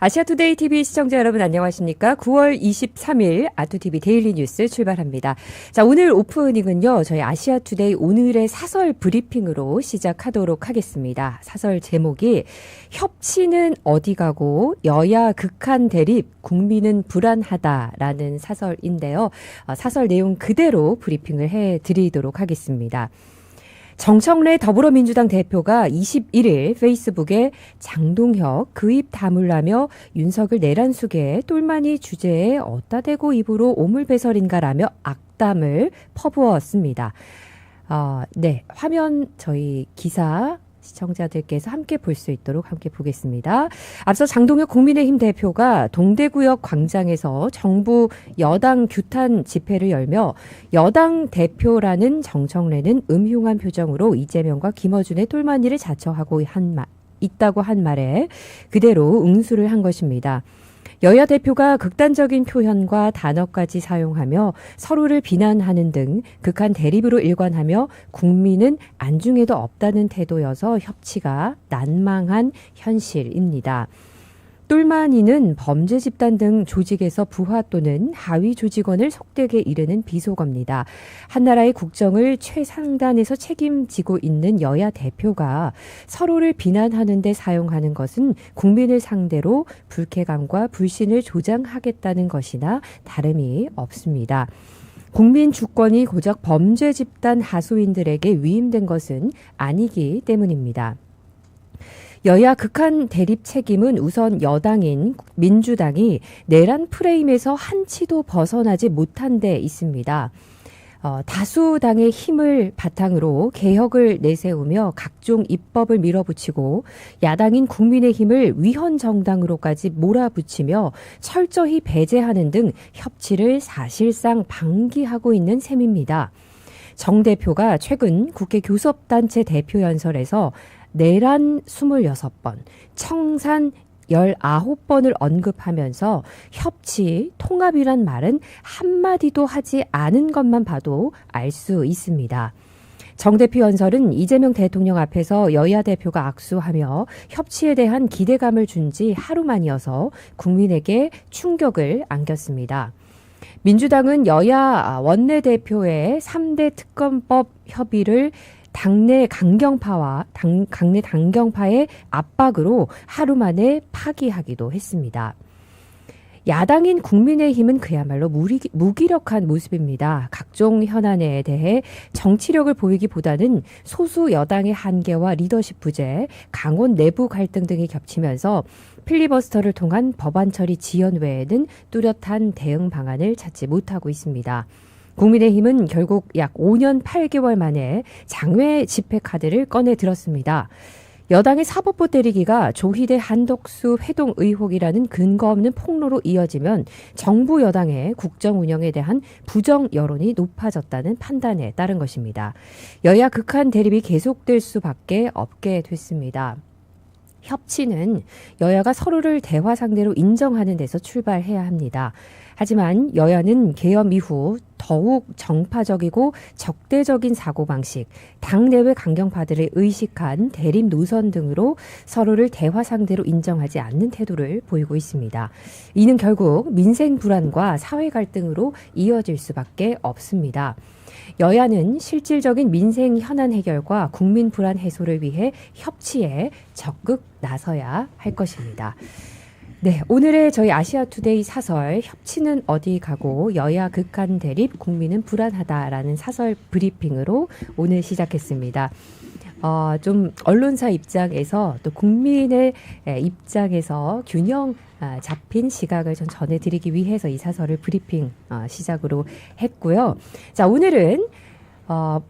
아시아투데이 TV 시청자 여러분 안녕하십니까? 9월 23일 아투TV 데일리 뉴스 출발합니다. 자, 오늘 오프닝은요. 저희 아시아투데이 오늘의 사설 브리핑으로 시작하도록 하겠습니다. 사설 제목이 협치는 어디 가고 여야 극한 대립 국민은 불안하다라는 사설인데요. 사설 내용 그대로 브리핑을 해드리도록 하겠습니다. 정청래 더불어민주당 대표가 21일 페이스북에 장동혁 그 입 다물라며 윤석을 내란 숙에 똘마니 주제에 어따 대고 입으로 오물배설인가라며 악담을 퍼부었습니다. 네, 화면 저희 기사 시청자들께서 함께 볼 수 있도록 함께 보겠습니다. 앞서 장동혁 국민의힘 대표가 동대구역 광장에서 정부 여당 규탄 집회를 열며 여당 대표라는 정청래는 음흉한 표정으로 이재명과 김어준의 똘마니를 자처하고 있다고 한 말에 그대로 응수를 한 것입니다. 여야 대표가 극단적인 표현과 단어까지 사용하며 서로를 비난하는 등 극한 대립으로 일관하며 국민은 안중에도 없다는 태도여서 협치가 난망한 현실입니다. 똘마니는 범죄 집단 등 조직에서 부하 또는 하위 조직원을 속되게 이르는 비속어입니다. 한 나라의 국정을 최상단에서 책임지고 있는 여야 대표가 서로를 비난하는 데 사용하는 것은 국민을 상대로 불쾌감과 불신을 조장하겠다는 것이나 다름이 없습니다. 국민 주권이 고작 범죄 집단 하수인들에게 위임된 것은 아니기 때문입니다. 여야 극한 대립 책임은 우선 여당인 민주당이 내란 프레임에서 한치도 벗어나지 못한 데 있습니다. 다수당의 힘을 바탕으로 개혁을 내세우며 각종 입법을 밀어붙이고 야당인 국민의힘을 위헌정당으로까지 몰아붙이며 철저히 배제하는 등 협치를 사실상 방기하고 있는 셈입니다. 정 대표가 최근 국회 교섭단체 대표연설에서 내란 26번, 청산 19번을 언급하면서 협치, 통합이란 말은 한마디도 하지 않은 것만 봐도 알 수 있습니다. 정 대표 연설은 이재명 대통령 앞에서 여야 대표가 악수하며 협치에 대한 기대감을 준 지 하루 만이어서 국민에게 충격을 안겼습니다. 민주당은 여야 원내대표의 3대 특검법 협의를 당내 강경파의 압박으로 하루 만에 파기하기도 했습니다. 야당인 국민의힘은 그야말로 무기력한 모습입니다. 각종 현안에 대해 정치력을 보이기보다는 소수 여당의 한계와 리더십 부재, 강원 내부 갈등 등이 겹치면서 필리버스터를 통한 법안 처리 지연 외에는 뚜렷한 대응 방안을 찾지 못하고 있습니다. 국민의힘은 결국 약 5년 8개월 만에 장외 집회 카드를 꺼내 들었습니다. 여당의 사법부 때리기가 조희대 한덕수 회동 의혹이라는 근거 없는 폭로로 이어지면 정부 여당의 국정 운영에 대한 부정 여론이 높아졌다는 판단에 따른 것입니다. 여야 극한 대립이 계속될 수밖에 없게 됐습니다. 협치는 여야가 서로를 대화 상대로 인정하는 데서 출발해야 합니다. 하지만 여야는 계엄 이후 더욱 정파적이고 적대적인 사고방식, 당내외 강경파들을 의식한 대립 노선 등으로 서로를 대화 상대로 인정하지 않는 태도를 보이고 있습니다. 이는 결국 민생 불안과 사회 갈등으로 이어질 수밖에 없습니다. 여야는 실질적인 민생 현안 해결과 국민 불안 해소를 위해 협치에 적극 나서야 할 것입니다. 네, 오늘의 저희 아시아투데이 사설 협치는 어디 가고 여야 극한 대립 국민은 불안하다라는 사설 브리핑으로 오늘 시작했습니다. 좀 언론사 입장에서 또 국민의 입장에서 균형 잡힌 시각을 좀 전해드리기 위해서 이 사설을 브리핑 시작으로 했고요. 자, 오늘은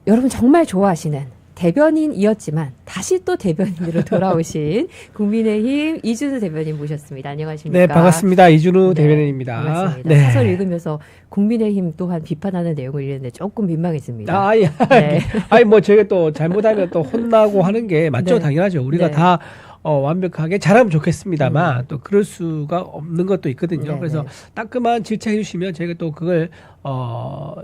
여러분 정말 좋아하시는 대변인이었지만 다시 또 대변인으로 돌아오신 국민의힘 이준우 대변인 모셨습니다. 안녕하십니까? 네, 반갑습니다. 이준우 대변인입니다. 반갑습니다. 네. 사설 읽으면서 국민의힘 또한 비판하는 내용을 읽는데 조금 민망했습니다. 네. 아니 뭐 저희가 또 잘못하면 또 혼나고 하는 게 맞죠? 네. 당연하죠. 우리가 네. 다 완벽하게 잘하면 좋겠습니다만 또 그럴 수가 없는 것도 있거든요. 네네. 그래서 따끔한 질책해 주시면 저희가 또 그걸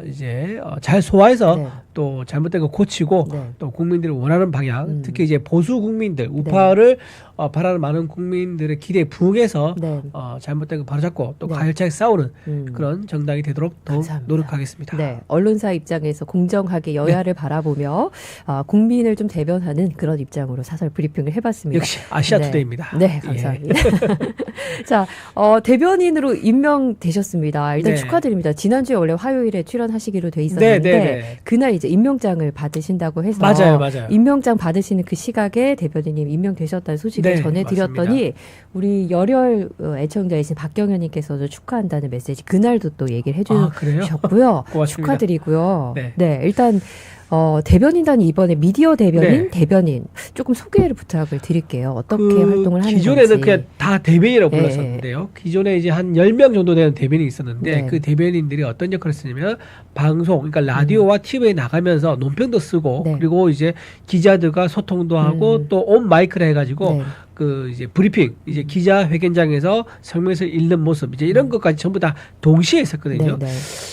이제 잘 소화해서 네. 또 잘못된 거 고치고 네. 또 국민들이 원하는 방향, 특히 이제 보수 국민들, 네. 우파를 바라는 많은 국민들의 기대에 부응해서 네. 잘못된 거 바로잡고 또 네. 가열차게 싸우는 그런 정당이 되도록 더욱 감사합니다. 노력하겠습니다. 네, 언론사 입장에서 공정하게 여야를 바라보며 국민을 좀 대변하는 그런 입장으로 사설 브리핑을 해봤습니다. 역시 아시아투데이입니다. 네, 감사합니다. 자, 대변인으로 임명되셨습니다. 일단 네. 축하드립니다. 지난주에 원래 화요일에 출연하시기로 돼 있었는데 네. 그날 이제 임명장을 받으신다고 해서 맞아요. 임명장 받으시는 그 시각에 대변인님 임명되셨다는 소식을 네, 전해드렸더니 맞습니다. 우리 열혈 애청자이신 박경현님께서도 축하한다는 메시지 그날도 또 얘기를 그래요? 해주셨고요. 고맙습니다. 축하드리고요. 네. 일단 대변인단이 이번에 미디어 대변인, 네. 대변인 조금 소개를 부탁을 드릴게요. 어떻게 활동을 하는 기존에는 건지. 그냥 다 대변인이라고 네. 불렀었는데요. 기존에 이제 한 10명 정도 되는 대변인이 있었는데 네. 그 대변인들이 어떤 역할을 했냐면 방송, 그러니까 라디오와 TV에 나가면서 논평도 쓰고 네. 그리고 이제 기자들과 소통도 하고 또 온 마이크를 해가지고 네. 그 이제 브리핑, 이제 기자회견장에서 성명서를 읽는 모습, 이제 이런 것까지 전부 다 동시에 했었거든요. 네.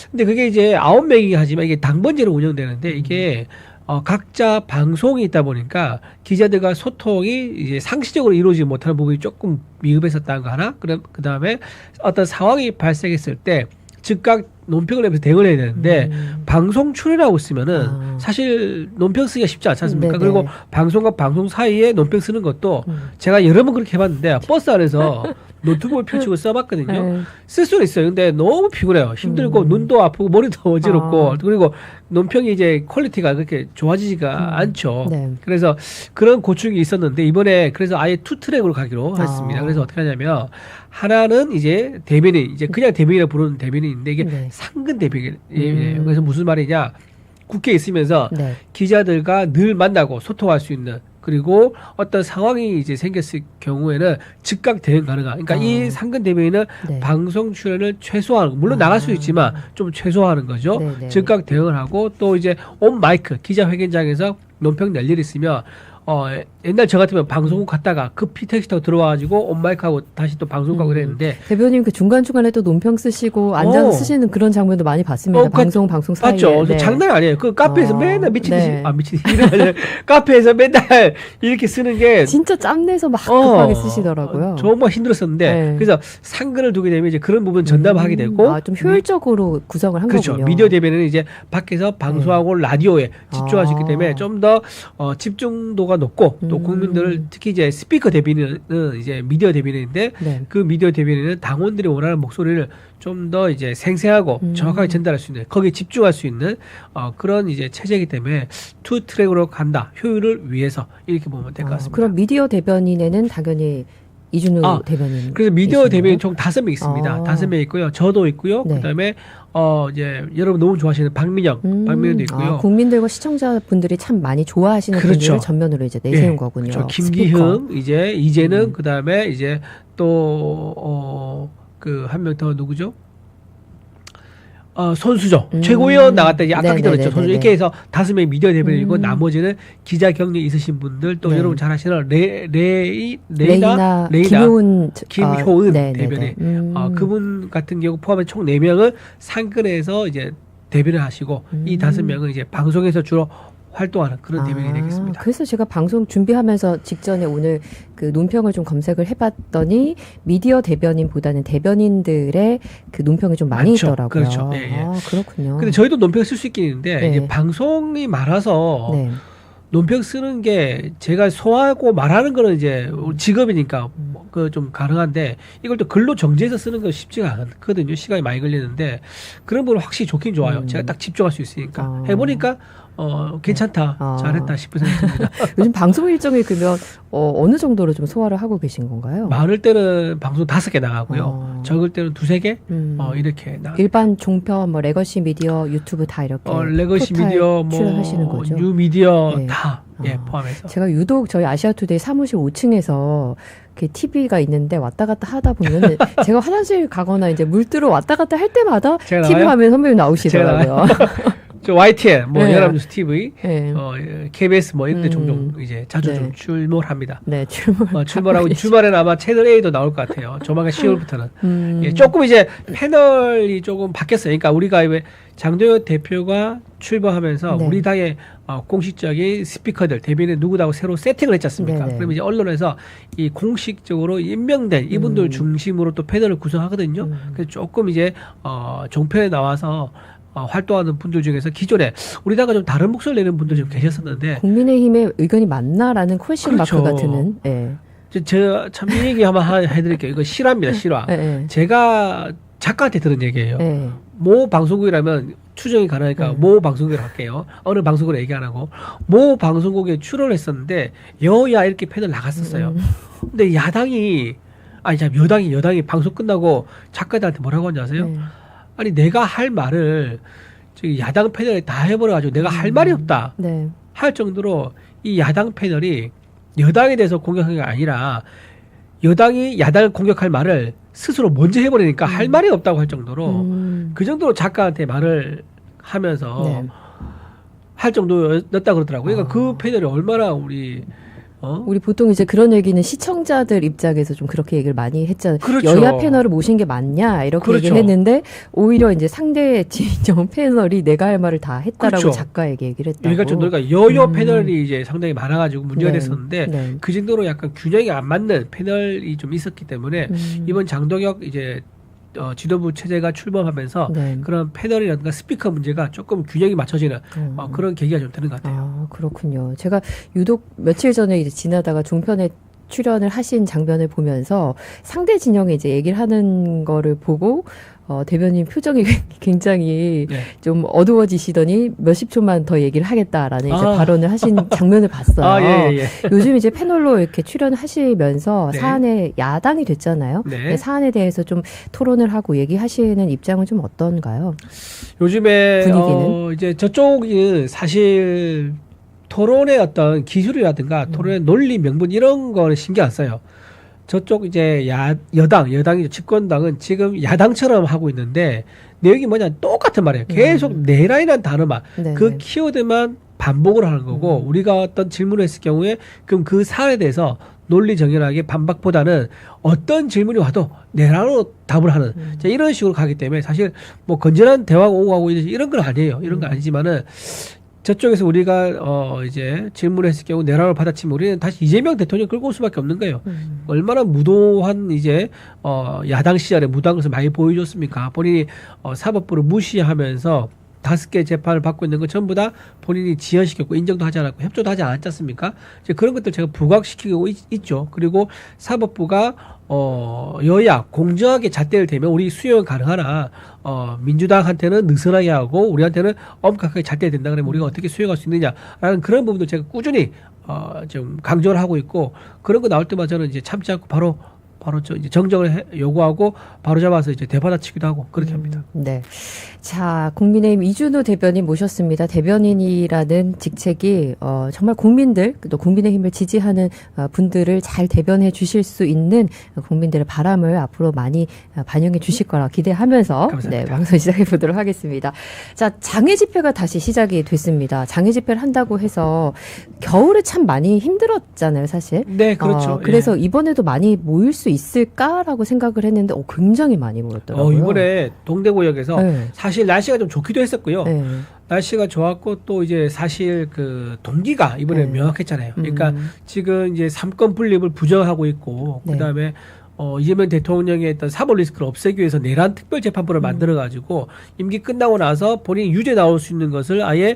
근데 그게 이제 9명이 하지만 이게 당번제로 운영되는데 이게 각자 방송이 있다 보니까 기자들과 소통이 이제 상시적으로 이루어지지 못하는 부분이 조금 미흡했었다는 거 하나. 그 다음에 어떤 상황이 발생했을 때 즉각 논평을 내면서 대응을 해야 되는데 방송 출연하고 있으면은 사실 논평 쓰기가 쉽지 않지 않습니까? 네네. 그리고 방송과 방송 사이에 논평 쓰는 것도 제가 여러 번 그렇게 해봤는데 버스 안에서 노트북을 펼치고 써봤거든요. 네. 쓸 수는 있어요. 근데 너무 피곤해요. 힘들고 눈도 아프고 머리도 어지럽고 그리고 논평이 이제 퀄리티가 그렇게 좋아지지가 않죠. 네. 그래서 그런 고충이 있었는데 이번에 그래서 아예 투 트랙으로 가기로 했습니다. 그래서 어떻게 하냐면 하나는 이제 대변인, 이제 그냥 대변인이라고 부르는 대변인인데 이게 네. 상근 대변인이에요. 그래서 무슨 말이냐? 국회에 있으면서 네. 기자들과 늘 만나고 소통할 수 있는, 그리고 어떤 상황이 이제 생겼을 경우에는 즉각 대응 가능한. 그러니까 이 상근 대변인은 네. 방송 출연을 최소화하는, 물론 나갈 수 있지만 좀 최소화하는 거죠. 네네. 즉각 대응을 하고 또 이제 온 마이크 기자회견장에서 논평 낼 일이 있으면 옛날 저 같으면 방송국 갔다가 급히 택시 타고 들어와가지고 온 마이크하고 다시 또 방송 가고 그랬는데 대변인 그 중간중간에 또 논평 쓰시고 앉아서 쓰시는 그런 장면도 많이 봤습니다. 방송 사이에. 맞죠. 네. 장난이 아니에요. 그 카페에서 맨날 미친 듯이 네. 미친 듯이 카페에서 맨날 이렇게 쓰는 게 진짜 짬내서 막 급하게 쓰시더라고요. 정말 힘들었었는데 네. 그래서 상근을 두게 되면 이제 그런 부분 전담하게 되고 좀 효율적으로 구성을 한 그렇죠. 거군요. 미디어 대변인은 이제 밖에서 방송하고 라디오에 집중할 수 있기 때문에 좀 더 집중도가 높고 또 국민들을 특히 이제 스피커 대변인은 이제 미디어 대변인인데 네. 그 미디어 대변인은 당원들이 원하는 목소리를 좀 더 이제 생생하고 정확하게 전달할 수 있는, 거기에 집중할 수 있는 그런 이제 체제이기 때문에 투 트랙으로 간다. 효율을 위해서 이렇게 보면 될 것 같습니다. 그럼 미디어 대변인에는 당연히 이준우 대변인. 그래서 미디어 대변인 총 5명 있습니다. 5명 있고요. 저도 있고요. 네. 그다음에 이제 여러분 너무 좋아하시는 박민영도 있고요. 국민들과 시청자분들이 참 많이 좋아하시는 그렇죠. 분들을 전면으로 이제 내세운 거군요. 그렇죠. 김기흥, 이제 이재능, 그다음에 이제 또 그 한 명 더 누구죠? 손수정 최고위원 나갔다 이제 아까 기다렸죠. 손수정 이렇게 해서 5명이 미디어 대변인이고 나머지는 기자 경력 있으신 분들 또 네. 여러분 잘 아시는 레이나 김효은 네네네. 대변인 그분 같은 경우 포함해 총 4명은 상근에서 이제 대변을 하시고 이 5명은 이제 방송에서 주로 활동하는 그런 대변인이 되겠습니다. 그래서 제가 방송 준비하면서 직전에 오늘 그 논평을 좀 검색을 해봤더니 미디어 대변인보다는 대변인들의 그 논평이 좀 많이 많죠. 있더라고요. 그렇죠. 예, 예. 그렇군요. 근데 저희도 논평 쓸 수 있긴 있는데 네. 이제 방송이 많아서 네. 논평 쓰는 게 제가 소화하고 말하는 거는 이제 직업이니까 그 좀 가능한데 이걸 또 글로 정제해서 쓰는 건 쉽지가 않거든요. 시간이 많이 걸리는데 그런 부분은 확실히 좋긴 좋아요. 제가 딱 집중할 수 있으니까 해보니까 괜찮다, 잘했다 싶은 생각이 듭니다. 요즘 방송 일정이 그러면 어느 정도로 좀 소화를 하고 계신 건가요? 많을 때는 방송 5개 나가고요. 적을 때는 2-3개 이렇게 나가. 일반 종편, 뭐 레거시 미디어, 유튜브 다 이렇게 레거시 미디어, 출연하시는 거죠? 뉴 미디어 네. 다 포함해서. 제가 유독 저희 아시아투데이 사무실 5층에서 이렇게 TV가 있는데 왔다 갔다 하다 보면 제가 화장실 가거나 이제 물 뜨러 왔다 갔다 할 때마다 제가 TV 나와요? 화면 선배님 나오시더라고요. 저 YTN, 뭐 네. 연합뉴스 TV, 네. KBS 뭐 이런 데 종종 음. 이제 자주 네. 좀 출몰합니다. 네, 출몰. 출몰하고 주말에는 아마 채널 A도 나올 것 같아요. 조만간 10월부터는. 음. 조금 이제 패널이 조금 바뀌었어요. 그러니까 우리가 왜 장도연 대표가 출범하면서 네. 우리 당의 공식적인 스피커들 대변인 누구다고 새로 세팅을 했지 않습니까? 네네. 그러면 이제 언론에서 이 공식적으로 임명된 이분들 중심으로 또 패널을 구성하거든요. 그래서 조금 이제 종편에 나와서 활동하는 분들 중에서 기존에 우리 당과 좀 다른 목소리를 내는 분들 좀 계셨었는데 국민의힘의 의견이 맞나라는 퀘션 그렇죠. 마크가 드는. 예. 제가 참 이 얘기 한번 해드릴게요. 이거 실화입니다, 실화. 예, 예. 제가 작가한테 들은 얘기예요. 예. 모 방송국이라면 추정이 가능하니까 네. 모 방송국을 할게요. 어느 방송국을 얘기 안 하고 모 방송국에 출연을 했었는데 여야 이렇게 패널 나갔었어요. 근데 야당이 아니 참 여당이 방송 끝나고 작가들한테 뭐라고 하는지 아세요? 예. 아니 내가 할 말을 저기 야당 패널에 다 해버려가지고 내가 할 말이 없다 네. 할 정도로 이 야당 패널이 여당에 대해서 공격한 게 아니라 여당이 야당을 공격할 말을 스스로 먼저 해버리니까 할 말이 없다고 할 정도로 그 정도로 작가한테 말을 하면서 네. 할 정도였다 그러더라고요. 그러니까 그 패널이 얼마나 우리 우리 보통 이제 그런 얘기는 시청자들 입장에서 좀 그렇게 얘기를 많이 했잖아요. 그렇죠. 여야 패널을 모신 게 맞냐 이렇게 그렇죠. 얘기를 했는데 오히려 이제 상대 진영 패널이 내가 할 말을 다 했다라고 그렇죠. 작가에게 얘기를 했다고. 그러니까 좀 그러니까 여야 패널이 이제 상당히 많아가지고 문제가 네. 됐었는데 네. 그 정도로 약간 균형이 안 맞는 패널이 좀 있었기 때문에 이번 장동혁 이제 지도부 체제가 출범하면서 네. 그런 패널이라든가 스피커 문제가 조금 균형이 맞춰지는 그런 계기가 좀 되는 것 같아요. 아, 그렇군요. 제가 유독 며칠 전에 이제 지나다가 종편에 출연을 하신 장면을 보면서 상대 진영에 이제 얘기를 하는 거를 보고 대변인 표정이 굉장히 네. 좀 어두워지시더니 몇십 초만 더 얘기를 하겠다라는 이제 아. 발언을 하신 장면을 봤어요. 아, 예, 예. 요즘 이제 패널로 이렇게 출연하시면서 네. 사안에 야당이 됐잖아요. 네. 사안에 대해서 좀 토론을 하고 얘기하시는 입장은 좀 어떤가요? 요즘에 분위기는? 이제 저쪽이 사실 토론의 어떤 기술이라든가 토론의 논리 명분 이런 거는 신경 안 써요. 저쪽 이제 여당이 집권당은 지금 야당처럼 하고 있는데 내용이 뭐냐 똑같은 말이에요. 계속 내란이라는 단어만 네. 그 키워드만 반복을 하는 거고 우리가 어떤 질문을 했을 경우에 그럼 그 사안에 대해서 논리 정연하게 반박보다는 어떤 질문이 와도 내란으로 답을 하는 자, 이런 식으로 가기 때문에 사실 뭐 건전한 대화가 오고 가고 이런 건 아니에요. 이런 건 아니지만은 저쪽에서 우리가 이제 질문을 했을 경우 내란을 받아치면 우리는 다시 이재명 대통령 끌고 올 수밖에 없는 거예요. 얼마나 무도한 이제 야당 시절에 무도한 것을 많이 보여줬습니까? 본인이 사법부를 무시하면서 5개 재판을 받고 있는 건 전부 다 본인이 지연시켰고 인정도 하지 않았고 협조도 하지 않았지 않습니까? 이제 그런 것들 제가 부각시키고 있죠. 그리고 사법부가 여야 공정하게 잣대를 대면 우리 수용은 가능하나 민주당한테는 느슨하게 하고 우리한테는 엄격하게 잣대를 댄다 그러면 우리가 어떻게 수용할 수 있느냐라는 그런 부분도 제가 꾸준히 좀 강조를 하고 있고 그런 거 나올 때마다 저는 이제 참지 않고 바로 이제 정정을 요구하고 바로 잡아서 이제 되받아치기도 하고 그렇게 합니다. 네. 자, 국민의힘 이준우 대변인 모셨습니다. 대변인이라는 직책이 정말 국민들 또 국민의힘을 지지하는 분들을 잘 대변해 주실 수 있는 국민들의 바람을 앞으로 많이 반영해 주실 거라 기대하면서 감사합니다. 네, 방송 시작해 보도록 하겠습니다. 자, 장애 집회가 다시 시작이 됐습니다. 장애 집회를 한다고 해서 겨울에 참 많이 힘들었잖아요, 사실. 네, 그렇죠. 그래서 이번에도 많이 모일 수 있을까라고 생각을 했는데 굉장히 많이 모였더라고요. 이번에 동대구역에서 네. 사실 날씨가 좀 좋기도 했었고요. 네. 날씨가 좋았고 또 이제 사실 그 동기가 이번에 네. 명확했잖아요. 그러니까 지금 이제 삼권 분립을 부정하고 있고 네. 그다음에 이재명 대통령의 어떤 사법 리스크를 없애기 위해서 내란 특별재판부를 만들어가지고 임기 끝나고 나서 본인이 유죄 나올 수 있는 것을 아예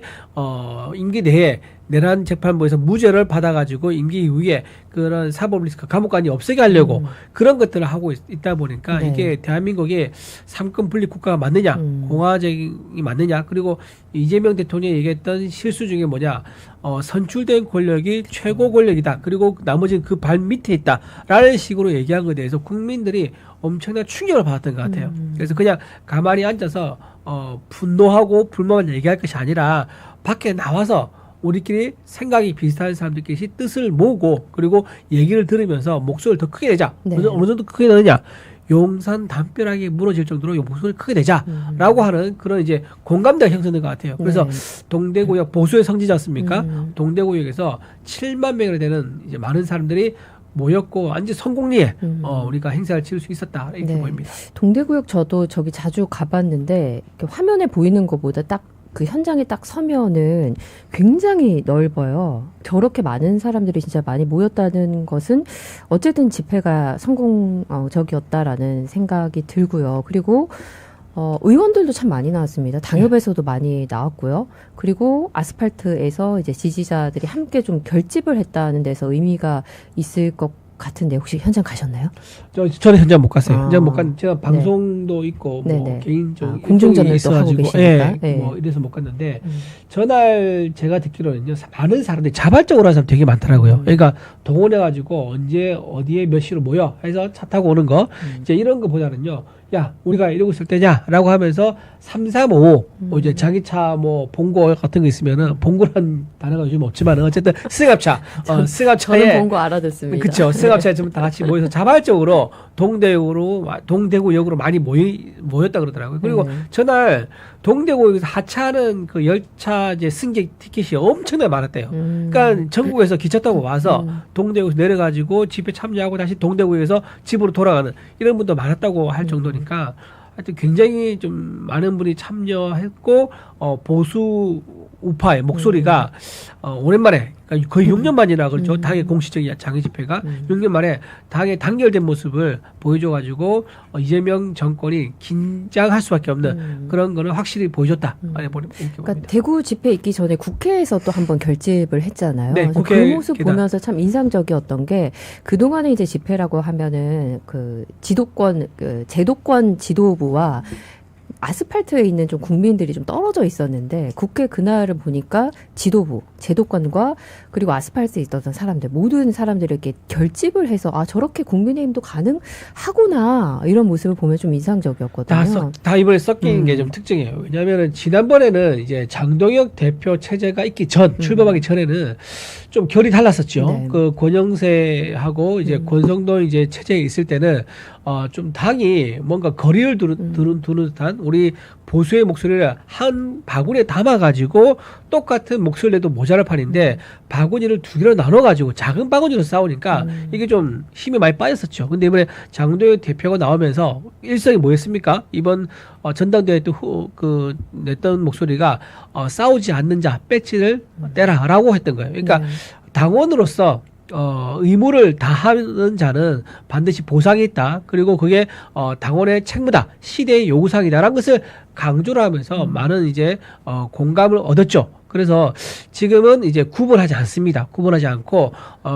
임기 내에 내란 재판부에서 무죄를 받아가지고 임기 이후에 그런 사법 리스크 감옥관이 없애게 하려고 그런 것들을 하고 있다 보니까 네. 이게 대한민국이 삼권 분립 국가가 맞느냐 공화정이 맞느냐 그리고 이재명 대통령이 얘기했던 실수 중에 뭐냐 선출된 권력이 최고 권력이다 그리고 나머지는 그 발 밑에 있다라는 식으로 얘기한 것에 대해서 국민들이 엄청난 충격을 받았던 것 같아요. 그래서 그냥 가만히 앉아서 분노하고 불만을 얘기할 것이 아니라 밖에 나와서 우리끼리 생각이 비슷한 사람들끼리 뜻을 모으고 그리고 얘기를 들으면서 목소리를 더 크게 내자. 네. 어느 정도 크게 내느냐. 용산 담벼락이 무너질 정도로 목소리를 크게 내자라고 하는 그런 이제 공감대가 형성된 것 같아요. 그래서 네. 동대구역 보수의 성지지 않습니까? 동대구역에서 7만 명이나 되는 이제 많은 사람들이 모였고 완전 성공리에 우리가 행사를 치를 수 있었다 이렇게 네. 보입니다. 동대구역 저도 저기 자주 가봤는데 이렇게 화면에 보이는 것보다 딱 그 현장에 딱 서면은 굉장히 넓어요. 저렇게 많은 사람들이 진짜 많이 모였다는 것은 어쨌든 집회가 성공적이었다라는 생각이 들고요. 그리고 의원들도 참 많이 나왔습니다. 당협에서도 많이 나왔고요. 그리고 아스팔트에서 이제 지지자들이 함께 좀 결집을 했다는 데서 의미가 있을 것 같은데 혹시 현장 가셨나요? 저는 현장 못 갔어요. 아. 현장 못 갔는데 제가 방송도 있고 뭐 네네. 개인적 공중전을 또 하고 계시니까. 네. 뭐 이래서 못 갔는데 전날 제가 듣기로는요 많은 사람들이 자발적으로 하는 사람 되게 많더라고요. 그러니까 동원해가지고 언제 어디에 몇 시로 모여 해서 차 타고 오는 거 이제 이런 거보다는요. 야 우리가 이러고 있을 때냐라고 하면서 335 이제 자기 차 뭐 봉고 같은 거 있으면은 봉고란 단어가 요즘 없지만은 어쨌든 승합차 승합차에 저는 본 거 알아듣습니다. 그렇죠. 승합차에 좀 다 같이 모여서 자발적으로 동대구역으로 많이 모였다 그러더라고요. 그리고 전날 동대구역에서 하차하는 그 열차 이제 승객 티켓이 엄청나게 많았대요. 그러니까 전국에서 기차 타고 와서 동대구에서 내려가지고 집회 참여하고 다시 동대구역에서 집으로 돌아가는 이런 분도 많았다고 할 정도니까 하여튼 굉장히 좀 많은 분이 참여했고 보수 우파의 목소리가 오랜만에 그러니까 거의 6년 만이나 그렇죠. 당의 공식적인 장애 집회가 6년 만에 당의 단결된 모습을 보여줘가지고 이재명 정권이 긴장할 수밖에 없는 그런 거는 확실히 보여줬다. 그러니까 대구 집회 있기 전에 국회에서 또 한번 결집을 했잖아요. 네, 그 국회 모습 계단. 보면서 참 인상적이었던 게 그동안에 이제 집회라고 하면은 그 지도권 그 제도권 지도부와 아스팔트에 있는 좀 국민들이 좀 떨어져 있었는데 국회 그날을 보니까 지도부, 제도권과 그리고 아스팔트에 있었던 사람들 모든 사람들이 이렇게 결집을 해서 아 저렇게 국민의힘도 가능하구나 이런 모습을 보면 좀 인상적이었거든요. 다 이번에 섞인 게 좀 특징이에요. 왜냐하면 지난번에는 이제 장동혁 대표 체제가 있기 전 출범하기 전에는 좀 결이 달랐었죠. 네. 그 권영세하고 이제 권성동 이제 체제에 있을 때는 좀 당이 뭔가 거리를 두는 듯한 우리 보수의 목소리를 한 바구니에 담아가지고 똑같은 목소리를 내도 모자랄 판인데 바구니를 두 개로 나눠가지고 작은 바구니로 싸우니까 이게 좀 힘이 많이 빠졌었죠. 근데 이번에 장동혁 대표가 나오면서 일성이 뭐였습니까? 이번 전당대회 때 냈던 목소리가 싸우지 않는 자 배지를 떼라라고 했던 거예요. 그러니까 당원으로서 의무를 다하는 자는 반드시 보상이 있다. 그리고 그게 당원의 책무다. 시대의 요구사항이다라는 것을 강조를 하면서 많은 이제 공감을 얻었죠. 그래서 지금은 이제 구분하지 않습니다. 구분하지 않고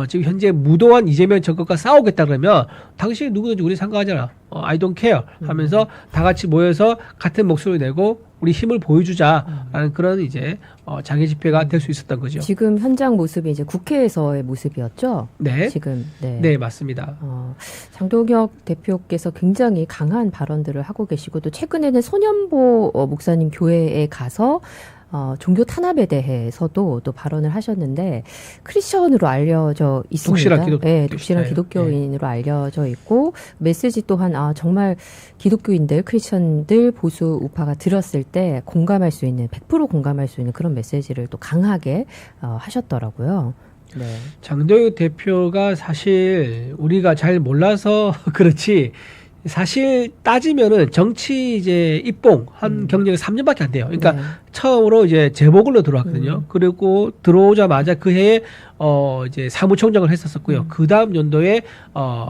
지금 현재 무도한 이재명 정권과 싸우겠다 그러면 당신이 누구든지 우리 상관하잖아. I don't care 하면서 다 같이 모여서 같은 목소리 내고 우리 힘을 보여주자라는 그런 이제 장애 집회가 될 수 있었던 거죠. 지금 현장 모습이 이제 국회에서의 모습이었죠. 네. 지금 네, 맞습니다. 장동혁 대표께서 굉장히 강한 발언들을 하고 계시고 또 최근에는 소년보 목사님 교회에 가서 종교 탄압에 대해서도 또 발언을 하셨는데 크리스천으로 알려져 있습니다. 독실한 기독교인으로 알려져 있고 메시지 또한 정말 기독교인들, 크리스천들, 보수 우파가 들었을 때 공감할 수 있는 100% 공감할 수 있는 그런 메시지를 또 강하게 하셨더라고요. 네. 장동혁 대표가 사실 우리가 잘 몰라서 그렇지 사실 따지면은 정치 이제 입봉 한 경력이 3년밖에 안 돼요. 그러니까 처음으로 이제 재보글로 들어왔거든요. 그리고 들어오자마자 그 해에 이제 사무총장을 했었고요. 그 다음 연도에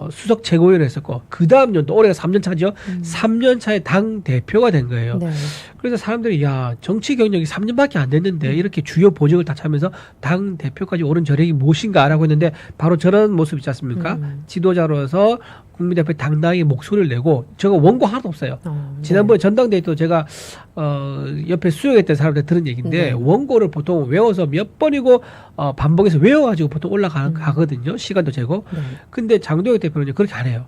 수석 최고위원을 했었고, 그 다음 연도 올해가 3년 차죠. 3년 차에 당 대표가 된 거예요. 네. 그래서 사람들이 야 정치 경력이 3년밖에 안 됐는데 이렇게 주요 보직을 다 차면서 당 대표까지 오른 저력이 무엇인가라고 했는데 바로 저런 모습 있지 않습니까? 지도자로서 국민대표에 당당히 목소리를 내고 저거 원고 하나도 없어요. 지난번에 전당대회 또 제가 옆에 수용했던 사람한테 들은 얘기인데 원고를 보통 외워서 몇 번이고 반복해서 외워가지고 보통 올라가거든요. 시간도 재고. 근데 장동혁 대표는 그렇게 안 해요.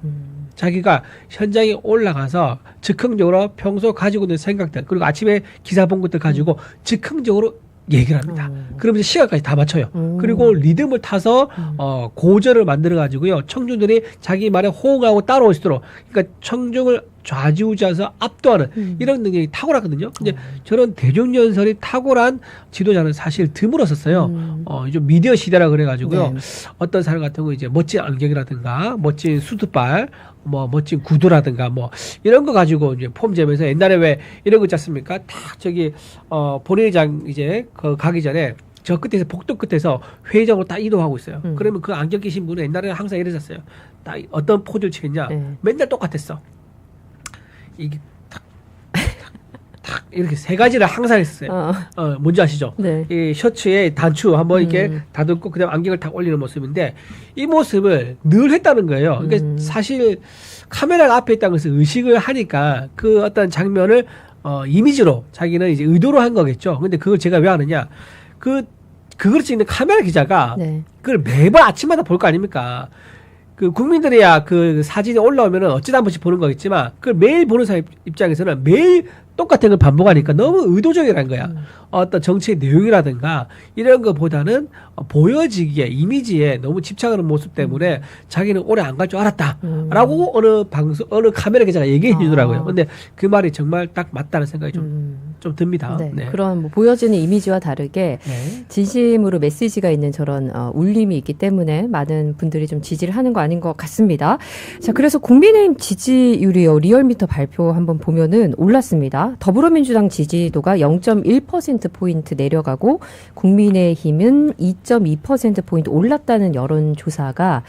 자기가 현장에 올라가서 즉흥적으로 평소 가지고 있는 생각들 그리고 아침에 기사 본 것들 가지고 즉흥적으로 얘기를 합니다. 그러면 이제 시간까지 다 맞춰요. 그리고 리듬을 타서 고절을 만들어 가지고요. 청중들이 자기 말에 호응하고 따라올 수 있도록, 그러니까 청중을 좌지우지해서 압도하는 이런 능력이 탁월하거든요. 근데 저런 대중연설이 탁월한 지도자는 사실 드물었었어요. 좀 미디어 시대라 그래가지고요. 네. 어떤 사람 같은 경우 이제 멋진 안경이라든가 멋진 수트발, 뭐 멋진 구두라든가 뭐 이런 거 가지고 이제 폼 재면서, 옛날에 왜 이런 거 있지 않습니까? 딱 저기 본회의장 이제 그 가기 전에 저 끝에서 복도 끝에서 회의장으로 딱 이동하고 있어요. 그러면 그 안경 끼신 분은 옛날에 항상 이랬었어요. 딱 어떤 포즈를 취했냐? 네. 맨날 똑같았어. 이게 탁 이렇게 세 가지를 항상 했었어요. 뭔지 아시죠? 네. 이 셔츠에 단추 한번 이렇게 다듬고 그다음 안경을 탁 올리는 모습인데, 이 모습을 늘 했다는 거예요. 그러니까 사실 카메라가 앞에 있다는 것을 의식을 하니까 그 어떤 장면을 이미지로 자기는 이제 의도로 한 거겠죠. 근데 그걸 제가 왜 하느냐? 그걸 찍는 카메라 기자가 네. 그걸 매번 아침마다 볼 거 아닙니까? 그 국민들이야 그 사진이 올라오면은 어쩌다 한 번씩 보는 거겠지만, 그걸 매일 보는 사람 입장에서는 매일 똑같은 걸 반복하니까 너무 의도적이라는 거야. 어떤 정치의 내용이라든가 이런 것보다는 보여지기에, 이미지에 너무 집착하는 모습 때문에 자기는 오래 안 갈 줄 알았다라고 어느 카메라 기자가 얘기해 주더라고요. 근데 그 말이 정말 딱 맞다는 생각이 좀 듭니다. 네. 네. 그런 뭐 보여지는 이미지와 다르게 네. 진심으로 메시지가 있는 저런 울림이 있기 때문에 많은 분들이 좀 지지를 하는 거 아닌 것 같습니다. 자, 그래서 국민의힘 지지율이요, 리얼미터 발표 한번 보면은 올랐습니다. 더불어민주당 지지도가 0.1%포인트 내려가고 국민의힘은 2.2%포인트 올랐다는 여론조사가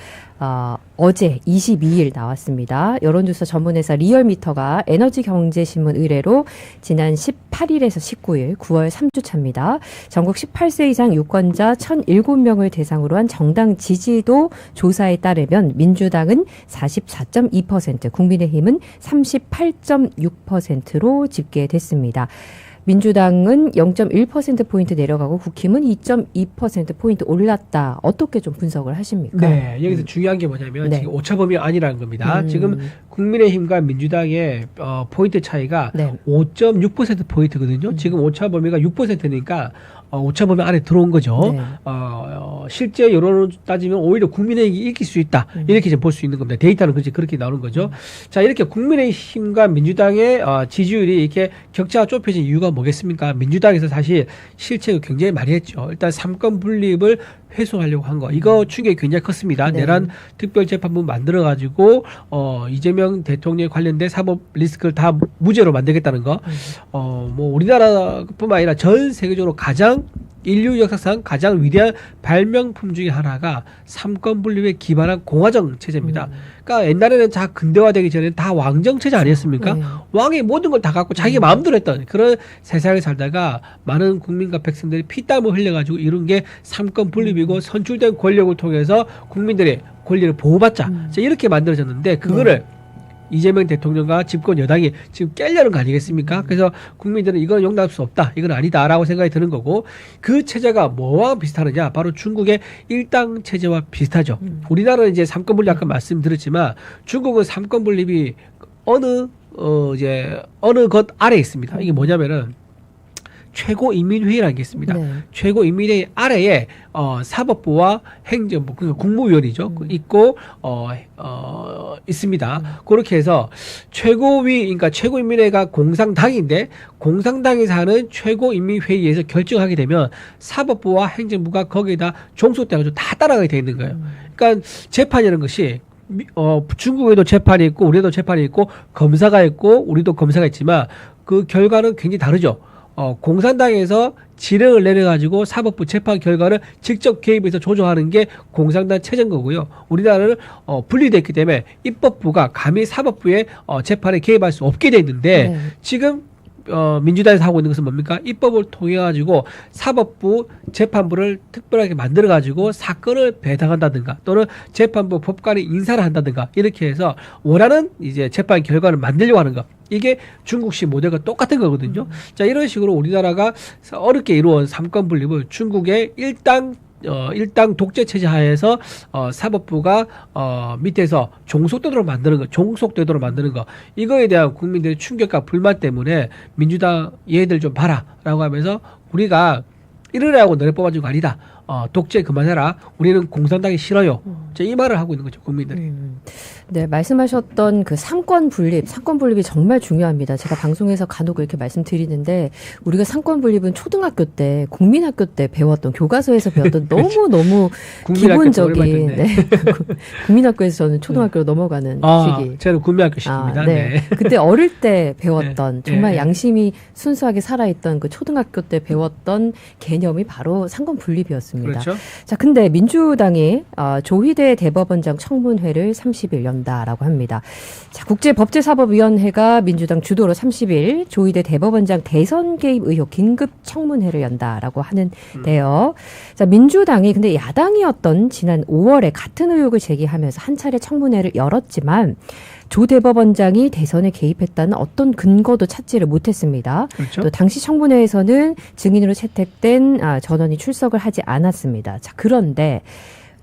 어제 22일 나왔습니다. 여론조사 전문회사 리얼미터가 에너지경제신문 의뢰로 지난 18일에서 19일 9월 3주차입니다. 전국 18세 이상 유권자 1,007명을 대상으로 한 정당 지지도 조사에 따르면 민주당은 44.2%, 국민의힘은 38.6%로 집계됐습니다. 민주당은 0.1%포인트 내려가고 국힘은 2.2%포인트 올랐다. 어떻게 좀 분석을 하십니까? 네, 여기서 중요한 게 뭐냐면 네. 지금 오차범위 아니라는 겁니다. 지금 국민의힘과 민주당의 포인트 차이가 네. 5.6%포인트거든요. 지금 오차범위가 6%니까 오차범위 안에 들어온 거죠. 네. 실제 여론을 따지면 오히려 국민의힘이 이길 수 있다. 이렇게 볼 수 있는 겁니다. 데이터는 그렇게 나오는 거죠. 자, 이렇게 국민의힘과 민주당의 지지율이 이렇게 격차가 좁혀진 이유가 뭐겠습니까? 민주당에서 사실 실책을 굉장히 많이 했죠. 일단 삼권 분립을 회수하려고 한 거, 이거 충격이 굉장히 컸습니다. 네. 내란 특별재판부 만들어가지고 이재명 대통령 관련된 사법 리스크를 다 무죄로 만들겠다는 거. 뭐 우리나라뿐만 아니라 전 세계적으로 가장 인류 역사상 가장 위대한 발명품 중에 하나가 삼권 분립에 기반한 공화정 체제입니다. 그러니까 옛날에는 다 근대화되기 전에는 다 왕정 체제 아니었습니까? 네. 왕이 모든 걸 다 갖고 자기 마음대로 했던 그런 세상에 살다가 많은 국민과 백성들이 피땀을 흘려가지고 이룬 게 삼권 분립이고 선출된 권력을 통해서 국민들의 권리를 보호받자. 자, 이렇게 만들어졌는데 그거를 이재명 대통령과 집권 여당이 지금 깨려는 거 아니겠습니까? 그래서 국민들은 이건 용납할 수 없다, 이건 아니다라고 생각이 드는 거고, 그 체제가 뭐와 비슷하느냐? 바로 중국의 일당 체제와 비슷하죠. 우리나라는 이제 삼권 분립 아까 말씀드렸지만 중국은 삼권 분립이 어느 것 아래에 있습니다. 이게 뭐냐면은 최고인민회의라는 게 있습니다. 네. 최고인민회의 아래에 사법부와 행정부, 그러니까 국무위원이죠. 있고 있습니다. 그렇게 해서 그러니까 최고인민회의가 공산당인데, 공산당에서 하는 최고인민회의에서 결정하게 되면 사법부와 행정부가 거기에다 종속돼가지고 다 따라가게 돼 있는 거예요. 그러니까 재판이라는 것이 중국에도 재판이 있고 우리도 재판이 있고 검사가 있고 우리도 검사가 있지만 그 결과는 굉장히 다르죠. 공산당에서 지령을 내려가지고 사법부 재판 결과를 직접 개입해서 조정하는 게 공산당 체제인 거고요. 우리나라는 분리됐기 때문에 입법부가 감히 사법부의 재판에 개입할 수 없게 돼 있는데, 네. 지금 민주당에서 하고 있는 것은 뭡니까? 입법을 통해 가지고 사법부 재판부를 특별하게 만들어 가지고 사건을 배당한다든가 또는 재판부 법관이 인사를 한다든가 이렇게 해서 원하는 이제 재판 결과를 만들려고 하는 거. 이게 중국식 모델과 똑같은 거거든요. 자, 이런 식으로 우리나라가 어렵게 이루어온 삼권 분립을 중국의 일당 독재 체제 하에서 사법부가 밑에서 종속되도록 만드는 거, 이거에 대한 국민들의 충격과 불만 때문에 민주당 얘들 좀 봐라라고 하면서 우리가 이러라고 너네 뽑아준 거 아니다. 독재 그만해라. 우리는 공산당이 싫어요. 이 말을 하고 있는 거죠, 국민들이. 네, 말씀하셨던 그 상권 분립이 정말 중요합니다. 제가 방송에서 간혹 이렇게 말씀드리는데 우리가 상권 분립은 초등학교 때, 국민학교 때 배웠던 교과서에서 배웠던 너무 기본적인 국민학교에서 저는 초등학교로 넘어가는 시기. 저는 국민학교 시기입니다. 네. 그때 어릴 때 배웠던 정말 양심이 순수하게 살아있던 그 초등학교 때 배웠던 개념이 바로 상권 분립이었습니다. 그렇죠. 자, 근데 민주당이 조희대 대법원장 청문회를 30일 연다라고 합니다. 자, 국제법제사법위원회가 민주당 주도로 30일 조희대 대법원장 대선 개입 의혹 긴급 청문회를 연다라고 하는데요. 자, 민주당이 근데 야당이었던 지난 5월에 같은 의혹을 제기하면서 한 차례 청문회를 열었지만 조 대법원장이 대선에 개입했다는 어떤 근거도 찾지를 못했습니다. 그렇죠. 또 당시 청문회에서는 증인으로 채택된 전원이 출석을 하지 않았습니다. 자, 그런데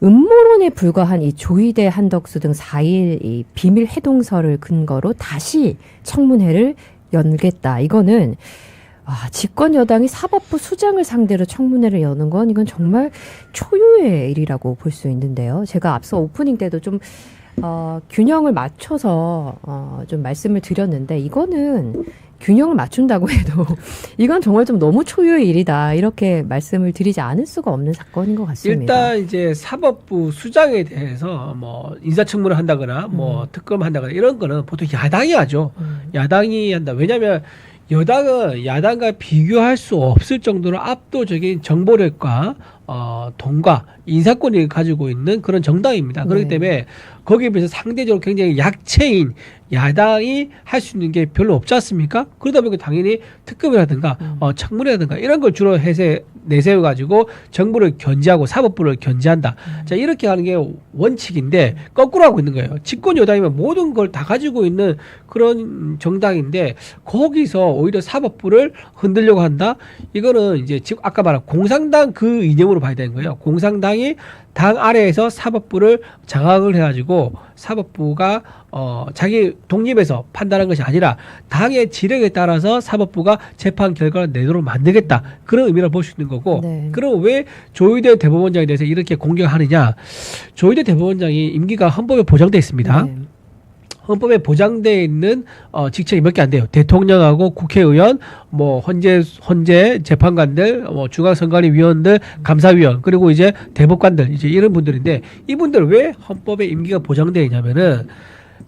음모론에 불과한 이 조희대 한덕수 등 4일 이 비밀 해동서를 근거로 다시 청문회를 열겠다. 이거는 집권 여당이 사법부 수장을 상대로 청문회를 여는 건 이건 정말 초유의 일이라고 볼 수 있는데요. 제가 앞서 오프닝 때도 좀 균형을 맞춰서 좀 말씀을 드렸는데 이거는 균형을 맞춘다고 해도 이건 정말 좀 너무 초유의 일이다 이렇게 말씀을 드리지 않을 수가 없는 사건인 것 같습니다. 일단 이제 사법부 수장에 대해서 뭐 인사청문을 한다거나 뭐 특검한다거나 이런 거는 보통 야당이 하죠. 야당이 한다. 왜냐하면 여당은 야당과 비교할 수 없을 정도로 압도적인 정보력과 돈과 인사권을 가지고 있는 그런 정당입니다. 그렇기 때문에 거기에 비해서 상대적으로 굉장히 약체인 야당이 할 수 있는 게 별로 없지 않습니까? 그러다 보니까 당연히 특검이라든가 청문회라든가 이런 걸 주로 내세워가지고 정부를 견제하고 사법부를 견제한다. 자, 이렇게 하는 게 원칙인데 거꾸로 하고 있는 거예요. 집권 여당이면 모든 걸 다 가지고 있는 그런 정당인데 거기서 오히려 사법부를 흔들려고 한다. 이거는 이제 지금 아까 말한 공산당 그 이념으로 봐야 되는 거예요. 공산당이 당 아래에서 사법부를 장악을 해가지고 사법부가 자기 독립에서 판단한 것이 아니라 당의 지령에 따라서 사법부가 재판 결과를 내도록 만들겠다. 그런 의미를 볼 수 있는 거고. 그럼 왜 조희대 대법원장에 대해서 이렇게 공격하느냐. 조희대 대법원장이 임기가 헌법에 보장돼 있습니다. 헌법에 보장되어 있는 직책이 몇 개 안 돼요. 대통령하고 국회의원, 뭐 헌재 재판관들, 뭐 중앙선관위위원들, 감사위원, 그리고 이제 대법관들 이제 이런 분들인데 이분들 왜 헌법에 임기가 보장되어 있냐면은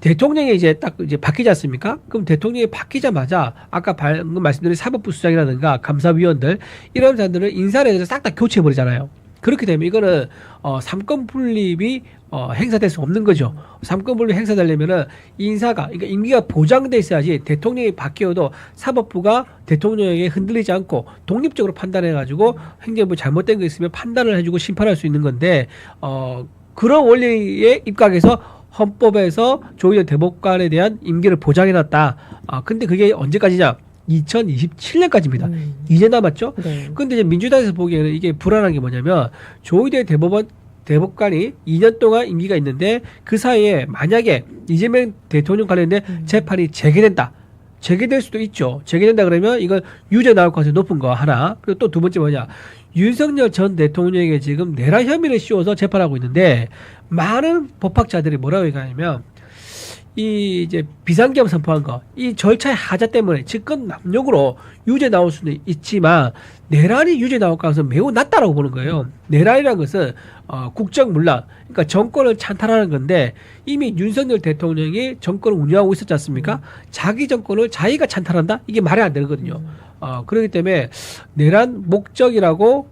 대통령이 이제 딱 이제 바뀌지 않습니까? 그럼 대통령이 바뀌자마자 아까 방금 말씀드린 사법부 수장이라든가 감사위원들 이런 사람들을 인사를 해서 싹 다 교체해 버리잖아요. 그렇게 되면 이거는 삼권 분립이 행사될 수 없는 거죠. 삼권 분립 행사되려면은 인사가 그러니까 임기가 보장돼 있어야지 대통령이 바뀌어도 사법부가 대통령에게 흔들리지 않고 독립적으로 판단해 가지고 행정부 잘못된 거 있으면 판단을 해주고 심판할 수 있는 건데 그런 원리에 입각해서 헌법에서 조희대 대법관에 대한 임기를 보장해놨다. 근데 그게 언제까지냐? 2027년까지입니다. 이제 남았죠? 근데 이제 민주당에서 보기에는 이게 불안한 게 뭐냐면 조희대 대법관이 2년 동안 임기가 있는데 그 사이에 만약에 이재명 대통령 관련된 재판이 재개된다. 재개될 수도 있죠. 재개된다 그러면 이건 유죄 나올 가능성이 높은 거 하나. 그리고 또 두 번째 뭐냐. 윤석열 전 대통령에게 지금 내란 혐의를 씌워서 재판하고 있는데 많은 법학자들이 뭐라고 얘기하냐면 이 이제 비상계엄 선포한 거, 이 절차의 하자 때문에 직권 남용으로 유죄 나올 수는 있지만 내란이 유죄 나올 가능성은 매우 낮다라고 보는 거예요. 내란이라는 것은 국정문란, 그러니까 정권을 찬탈하는 건데 이미 윤석열 대통령이 정권을 운영하고 있었지 않습니까? 자기 정권을 자기가 찬탈한다? 이게 말이 안 되거든요. 그렇기 때문에 내란 목적이라고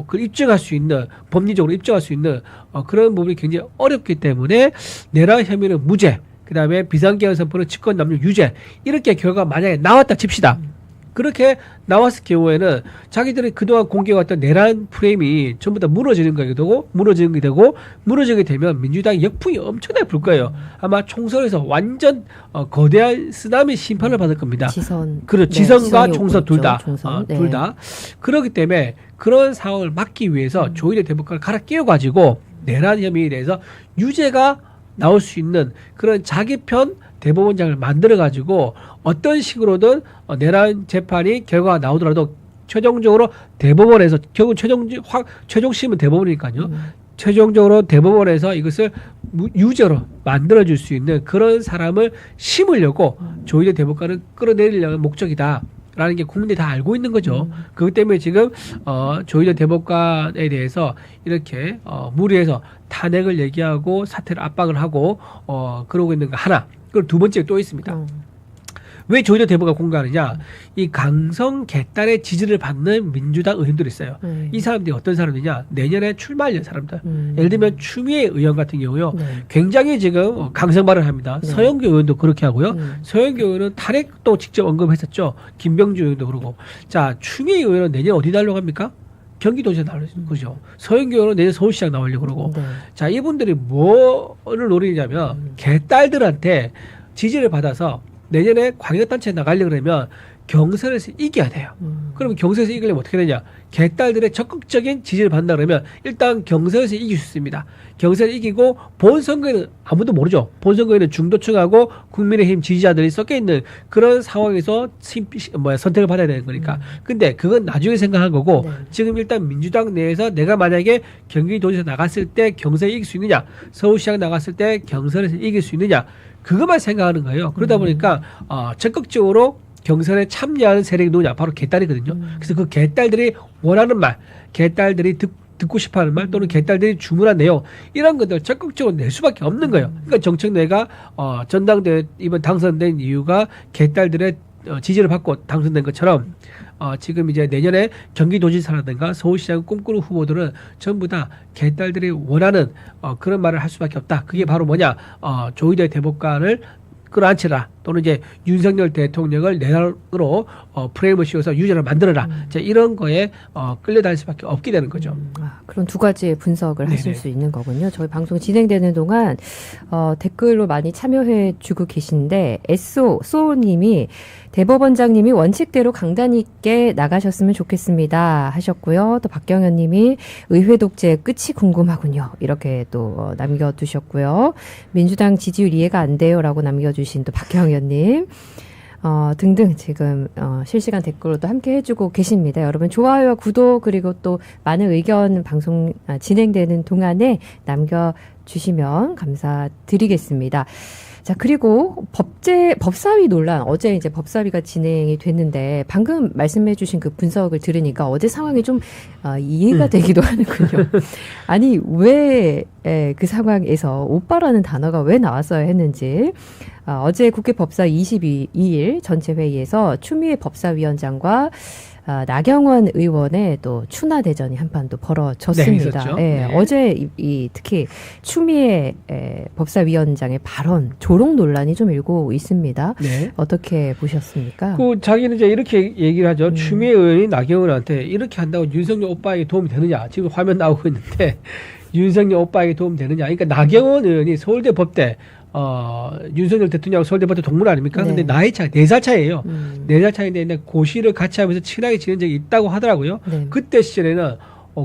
그걸 입증할 수 있는 법리적으로 입증할 수 있는 그런 부분이 굉장히 어렵기 때문에 내란 혐의는 무죄, 그 다음에 비상계엄 선포는 직권 남용 유죄 이렇게 결과가 만약에 나왔다 칩시다. 그렇게 나왔을 경우에는 자기들이 그동안 공개해왔던 내란 프레임이 전부 다 무너지는 게 되고 무너지게 되면 민주당이 역풍이 엄청나게 불 거예요. 아마 총선에서 완전 거대한 쓰나미 심판을 받을 겁니다. 지선과 총선 둘 다. 둘 다. 그렇기 때문에 그런 상황을 막기 위해서 조희대 대법관을 갈아 끼워가지고 내란 혐의에 대해서 유죄가 나올 수 있는 그런 자기 편 대법원장을 만들어가지고 어떤 식으로든 내란 재판이 결과가 나오더라도 최종적으로 대법원에서 결국 최종심은 대법원이니까요. 최종적으로 대법원에서 이것을 유죄로 만들어줄 수 있는 그런 사람을 심으려고 조희대 대법관을 끌어내리려는 목적이다. 라는 게 국민들이 다 알고 있는 거죠. 그렇기 때문에 지금 조희대 대법관에 대해서 이렇게 무리해서 탄핵을 얘기하고 사퇴를 압박을 하고 그러고 있는 거 하나. 그리고 두 번째 또 있습니다. 왜 조희대 대법관 공개하느냐? 이 강성 개딸의 지지를 받는 민주당 의원들이 있어요. 이 사람들이 어떤 사람이냐? 내년에 출마할 사람들. 예를 들면 추미애 의원 같은 경우요. 굉장히 지금 강성 발언을 합니다. 서영교 의원도 그렇게 하고요. 서영교 의원은 탄핵도 직접 언급했었죠. 김병주 의원도 그러고. 자, 추미애 의원은 내년 어디 나오려고 합니까? 경기도지사 나오려고 그러죠. 서영교 의원은 내년 서울시장 나오려고 그러고. 자, 이분들이 뭐를 노리냐면 개딸들한테 지지를 받아서 내년에 광역단체에 나가려고 그러면 경선에서 이겨야 돼요. 그러면 경선에서 이기려면 어떻게 되냐? 개딸들의 적극적인 지지를 받는다 그러면 일단 경선에서 이길 수 있습니다. 경선을 이기고 본선거에는 아무도 모르죠. 본선거에는 중도층하고 국민의힘 지지자들이 섞여 있는 그런 상황에서 선택을 받아야 되는 거니까. 근데 그건 나중에 생각한 거고 지금 일단 민주당 내에서 내가 만약에 경기도지사 나갔을 때 경선에 이길 수 있느냐, 서울시장 나갔을 때 경선에서 이길 수 있느냐, 그것만 생각하는 거예요. 그러다 보니까 적극적으로 경선에 참여하는 세력이 누구냐? 바로 개딸이거든요. 그래서 그 개딸들이 원하는 말, 개딸들이 듣고 싶어하는 말 또는 개딸들이 주문한 내용 이런 것들 적극적으로 낼 수밖에 없는 거예요. 그러니까 정청래가 전당대회 이번 당선된 이유가 개딸들의 지지를 받고 당선된 것처럼 지금 이제 내년에 경기도지사라든가 서울시장 꿈꾸는 후보들은 전부 다 개딸들이 원하는 그런 말을 할 수밖에 없다. 그게 바로 뭐냐? 조희대 대법관을 끌어안치라 또는 이제 윤석열 대통령을 내란으로 프레임을 씌워서 유죄를 만들어라. 이런 거에 끌려다닐 수밖에 없게 되는 거죠. 그런 두 가지의 분석을 하실 수 있는 거군요. 저희 방송 진행되는 동안 댓글로 많이 참여해 주고 계신데 소님이 대법원장님이 원칙대로 강단 있게 나가셨으면 좋겠습니다 하셨고요. 또 박경현 님이 의회 독재의 끝이 궁금하군요. 이렇게 또 남겨두셨고요. 민주당 지지율 이해가 안 돼요 라고 남겨주신 또 박경현 님 등등 지금 실시간 댓글로도 함께 해주고 계십니다. 여러분 좋아요와 구독 그리고 또 많은 의견 방송 진행되는 동안에 남겨주시면 감사드리겠습니다. 자, 그리고 법사위 논란, 어제 이제 법사위가 진행이 됐는데, 방금 말씀해 주신 그 분석을 들으니까 어제 상황이 좀, 이해가 되기도 하는군요. 아니, 왜, 그 상황에서 오빠라는 단어가 왜 나왔어야 했는지, 어제 국회 법사위 22일 전체 회의에서 추미애 법사위원장과 나경원 의원의 또 추나 대전이 한판 또 벌어졌습니다. 네, 어제 특히 추미애 법사위원장의 발언 조롱 논란이 좀 일고 있습니다. 네. 어떻게 보셨습니까? 자기는 이제 이렇게 얘기를 하죠. 추미애 의원이 나경원한테 이렇게 한다고 윤석열 오빠에게 도움이 되느냐? 지금 화면 나오고 있는데 윤석열 오빠에게 도움이 되느냐? 그러니까 나경원 의원이 서울대 법대 윤석열 대통령하고 서울대 법대 동문 아닙니까? 근데 나이 차이 4살 차이예요. 4살 차이인데 고시를 같이 하면서 친하게 지낸 적이 있다고 하더라고요. 그때 시절에는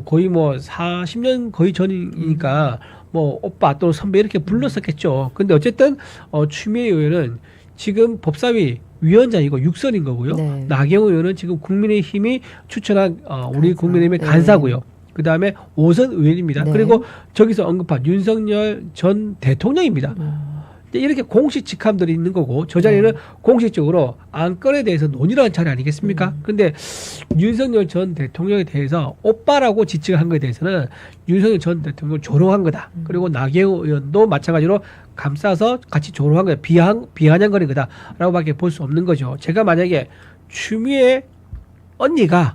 거의 뭐 40년 거의 전이니까 뭐 오빠 또는 선배 이렇게 불렀었겠죠. 근데 어쨌든 추미애 의원은 지금 법사위 위원장이고 육선인 거고요. 나경원 의원은 지금 국민의힘이 추천한 우리 국민의힘의 간사고요. 그 다음에 5선 의원입니다. 그리고 저기서 언급한 윤석열 전 대통령입니다. 이렇게 공식 직함들이 있는 거고 저 자리는 공식적으로 안건에 대해서 논의를 한 자리 아니겠습니까? 근데 윤석열 전 대통령에 대해서 오빠라고 지칭한 것에 대해서는 윤석열 전 대통령을 조롱한 거다. 그리고 나경원 의원도 마찬가지로 감싸서 같이 조롱한 거다. 비아냥거린 거다라고밖에 볼 수 없는 거죠. 제가 만약에 추미애 언니가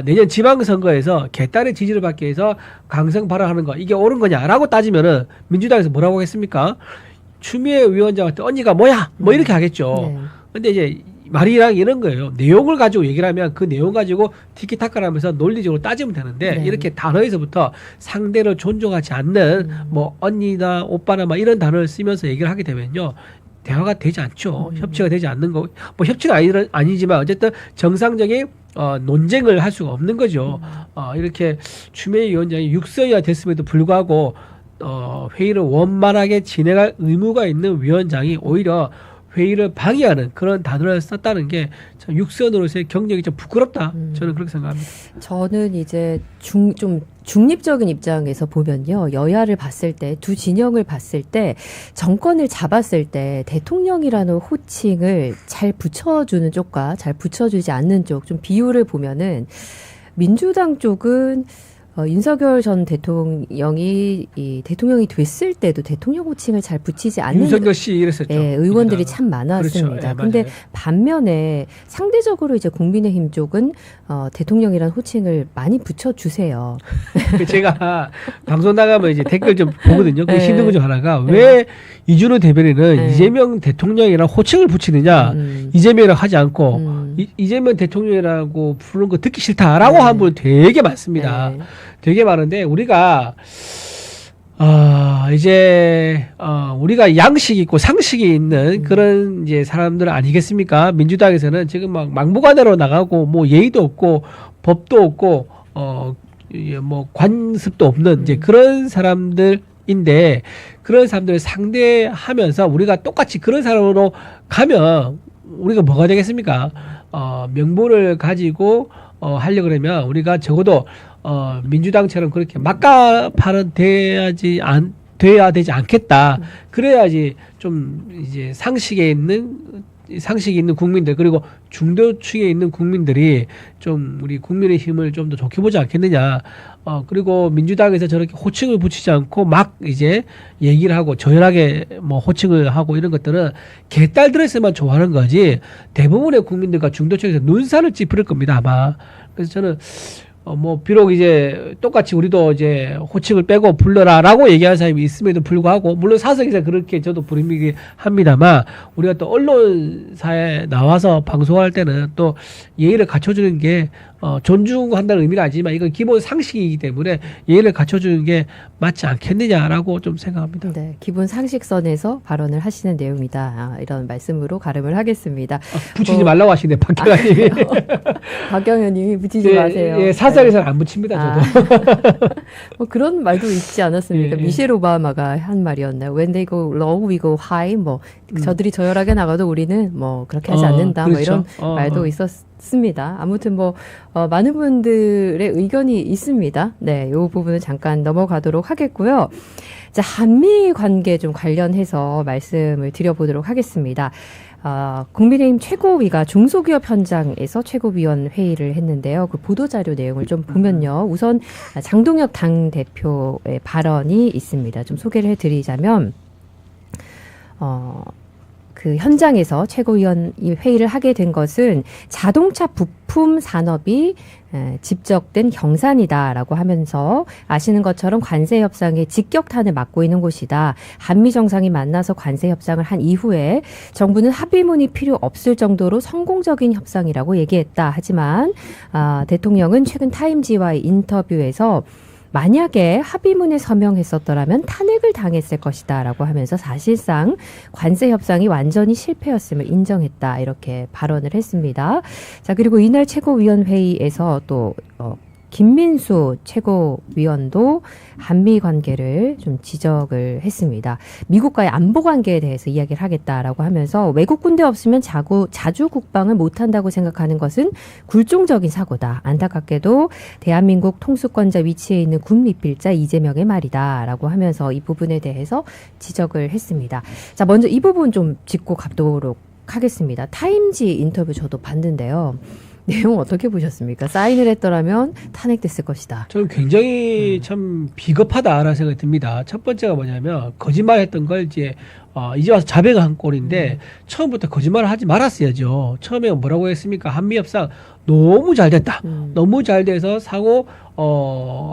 내년 지방선거에서 개딸의 지지를 받기 위해서 강성 발언하는 거 이게 옳은 거냐라고 따지면은 민주당에서 뭐라고 하겠습니까? 추미애 위원장한테 언니가 뭐야? 뭐 이렇게 하겠죠. 근데 이제 말이랑 이런 거예요. 내용을 가지고 얘기를 하면 그 내용 가지고 티키타카를 하면서 논리적으로 따지면 되는데 이렇게 단어에서부터 상대를 존중하지 않는 뭐 언니나 오빠나 막 이런 단어를 쓰면서 얘기를 하게 되면요. 대화가 되지 않죠. 협치가 되지 않는 거. 뭐 협치가 아니지만 어쨌든 정상적인 논쟁을 할 수가 없는 거죠. 이렇게 추미애 위원장이 육선이가 됐음에도 불구하고 회의를 원만하게 진행할 의무가 있는 위원장이 오히려 회의를 방해하는 그런 단어를 썼다는 게 참 육선으로서의 경력이 좀 부끄럽다. 저는 그렇게 생각합니다. 저는 이제 좀 중립적인 입장에서 보면요. 여야를 봤을 때, 두 진영을 봤을 때, 정권을 잡았을 때 대통령이라는 호칭을 잘 붙여주는 쪽과 잘 붙여주지 않는 쪽, 좀 비율을 보면은 민주당 쪽은 윤석열 전 대통령이 대통령이 됐을 때도 대통령 호칭을 잘 붙이지 않는 윤석열 씨 이랬었죠. 예, 의원들이 민주당은. 참 많았습니다. 그렇죠. 예, 근데 맞아요. 반면에 상대적으로 이제 국민의힘 쪽은 대통령이란 호칭을 많이 붙여주세요. 제가 방송 나가면 이제 댓글 좀 보거든요. 그 네. 힘든 것 중 하나가 왜 이준호 대변인은 네. 이재명 대통령이랑 호칭을 붙이느냐, 이재명이라고 하지 않고 이재명 대통령이라고 부르는 거 듣기 싫다라고 네. 한 분 되게 많습니다. 네. 되게 많은데 우리가 우리가 양식이 있고 상식이 있는 그런 이제 사람들 아니겠습니까? 민주당에서는 지금 막 막무가내로 나가고 뭐 예의도 없고 법도 없고 뭐 관습도 없는 이제 그런 사람들인데 그런 사람들을 상대하면서 우리가 똑같이 그런 사람으로 가면 우리가 뭐가 되겠습니까? 명분을 가지고 하려고 그러면 우리가 적어도 민주당처럼 그렇게 막가파는 돼야 되지 않겠다. 그래야지 좀 이제 상식이 있는 국민들 그리고 중도층에 있는 국민들이 좀 우리 국민의 힘을 좀 더 좋게 보지 않겠느냐. 그리고 민주당에서 저렇게 호칭을 붙이지 않고 막 이제 얘기를 하고 조연하게 뭐 호칭을 하고 이런 것들은 개딸들에서만 좋아하는 거지 대부분의 국민들과 중도층에서 눈살을 찌푸릴 겁니다 아마. 그래서 저는 뭐 비록 이제 똑같이 우리도 이제 호칭을 빼고 불러라라고 얘기하는 사람이 있음에도 불구하고 물론 사석에서 그렇게 저도 부르긴 합니다만 우리가 또 언론사에 나와서 방송할 때는 또 예의를 갖춰주는 게 존중한다는 의미는 아니지만 이건 기본 상식이기 때문에 예의를 갖춰주는 게 맞지 않겠느냐라고 좀 생각합니다. 네, 기본 상식선에서 발언을 하시는 내용이다. 이런 말씀으로 가름을 하겠습니다. 붙이지 말라고 하시네 박경환님이. 박경현님이 붙이지 마세요. 예, 사설에서는 안 붙입니다 저도. 뭐 그런 말도 있지 않았습니까? 예, 예. 미셸 오바마가 한 말이었나요? When they go low, we go high. 뭐 저들이 저열하게 나가도 우리는 뭐 그렇게 하지 않는다. 그렇죠. 뭐 이런 말도 있었습니다. 아무튼 뭐 많은 분들의 의견이 있습니다. 네, 이 부분은 잠깐 넘어가도록 하겠고요. 자, 한미 관계 좀 관련해서 말씀을 드려보도록 하겠습니다. 국민의힘 최고위가 중소기업 현장에서 최고위원 회의를 했는데요. 그 보도자료 내용을 좀 보면요. 우선 장동혁 당대표의 발언이 있습니다. 좀 소개를 해드리자면, 그 현장에서 최고위원 회의를 하게 된 것은 자동차 부품 산업이 집적된 경산이다라고 하면서 아시는 것처럼 관세 협상의 직격탄을 맞고 있는 곳이다. 한미 정상이 만나서 관세 협상을 한 이후에 정부는 합의문이 필요 없을 정도로 성공적인 협상이라고 얘기했다. 하지만 대통령은 최근 타임지와의 인터뷰에서 만약에 합의문에 서명했었더라면 탄핵을 당했을 것이다라고 하면서 사실상 관세 협상이 완전히 실패였음을 인정했다 이렇게 발언을 했습니다. 자, 그리고 이날 최고위원회의에서 또 김민수 최고위원도 한미 관계를 좀 지적을 했습니다. 미국과의 안보 관계에 대해서 이야기를 하겠다라고 하면서 외국 군대 없으면 자주 국방을 못한다고 생각하는 것은 굴종적인 사고다. 안타깝게도 대한민국 통수권자 위치에 있는 군 미필자 이재명의 말이다라고 하면서 이 부분에 대해서 지적을 했습니다. 자, 먼저 이 부분 좀 짚고 가도록 하겠습니다. 타임지 인터뷰 저도 봤는데요. 내용 어떻게 보셨습니까? 사인을 했더라면 탄핵됐을 것이다. 저는 굉장히 참 비겁하다라는 생각이 듭니다. 첫 번째가 뭐냐면 거짓말했던 걸 이제 와서 자백을 한 꼴인데 처음부터 거짓말을 하지 말았어야죠. 처음에 뭐라고 했습니까? 한미 협상 너무 잘 됐다. 너무 잘 돼서 상호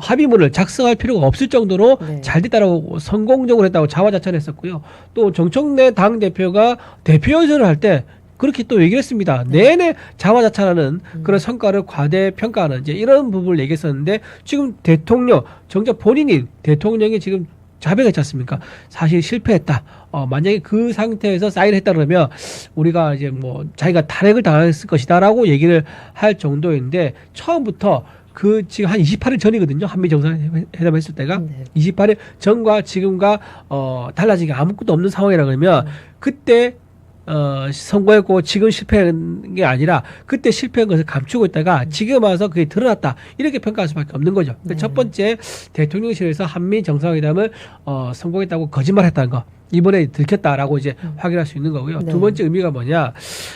합의문을 작성할 필요가 없을 정도로 네. 잘 됐다라고 성공적으로 했다고 자화자찬했었고요. 또 정청래 당 대표가 대표 연설을 할 때 그렇게 또 얘기를 했습니다. 내내 자화자찬하는 그런 성과를 과대평가하는 이제 이런 부분을 얘기했었는데 지금 대통령, 정작 본인이 대통령이 지금 자백했지 않습니까? 사실 실패했다. 만약에 그 상태에서 사인을 했다 그러면 우리가 이제 뭐 자기가 탄핵을 당했을 것이다라고 얘기를 할 정도인데 처음부터 그 지금 한 28일 전이거든요. 한미 정상회담 했을 때가 네. 28일 전과 지금과 달라진 게 아무것도 없는 상황이라 그러면 그때 성공했고 지금 실패한 게 아니라 그때 실패한 것을 감추고 있다가 지금 와서 그게 드러났다 이렇게 평가할 수밖에 없는 거죠. 네. 첫 번째 대통령실에서 한미 정상회담을 성공했다고 거짓말했다는 거 이번에 들켰다라고 이제 확인할 수 있는 거고요. 네. 두 번째 의미가 뭐냐?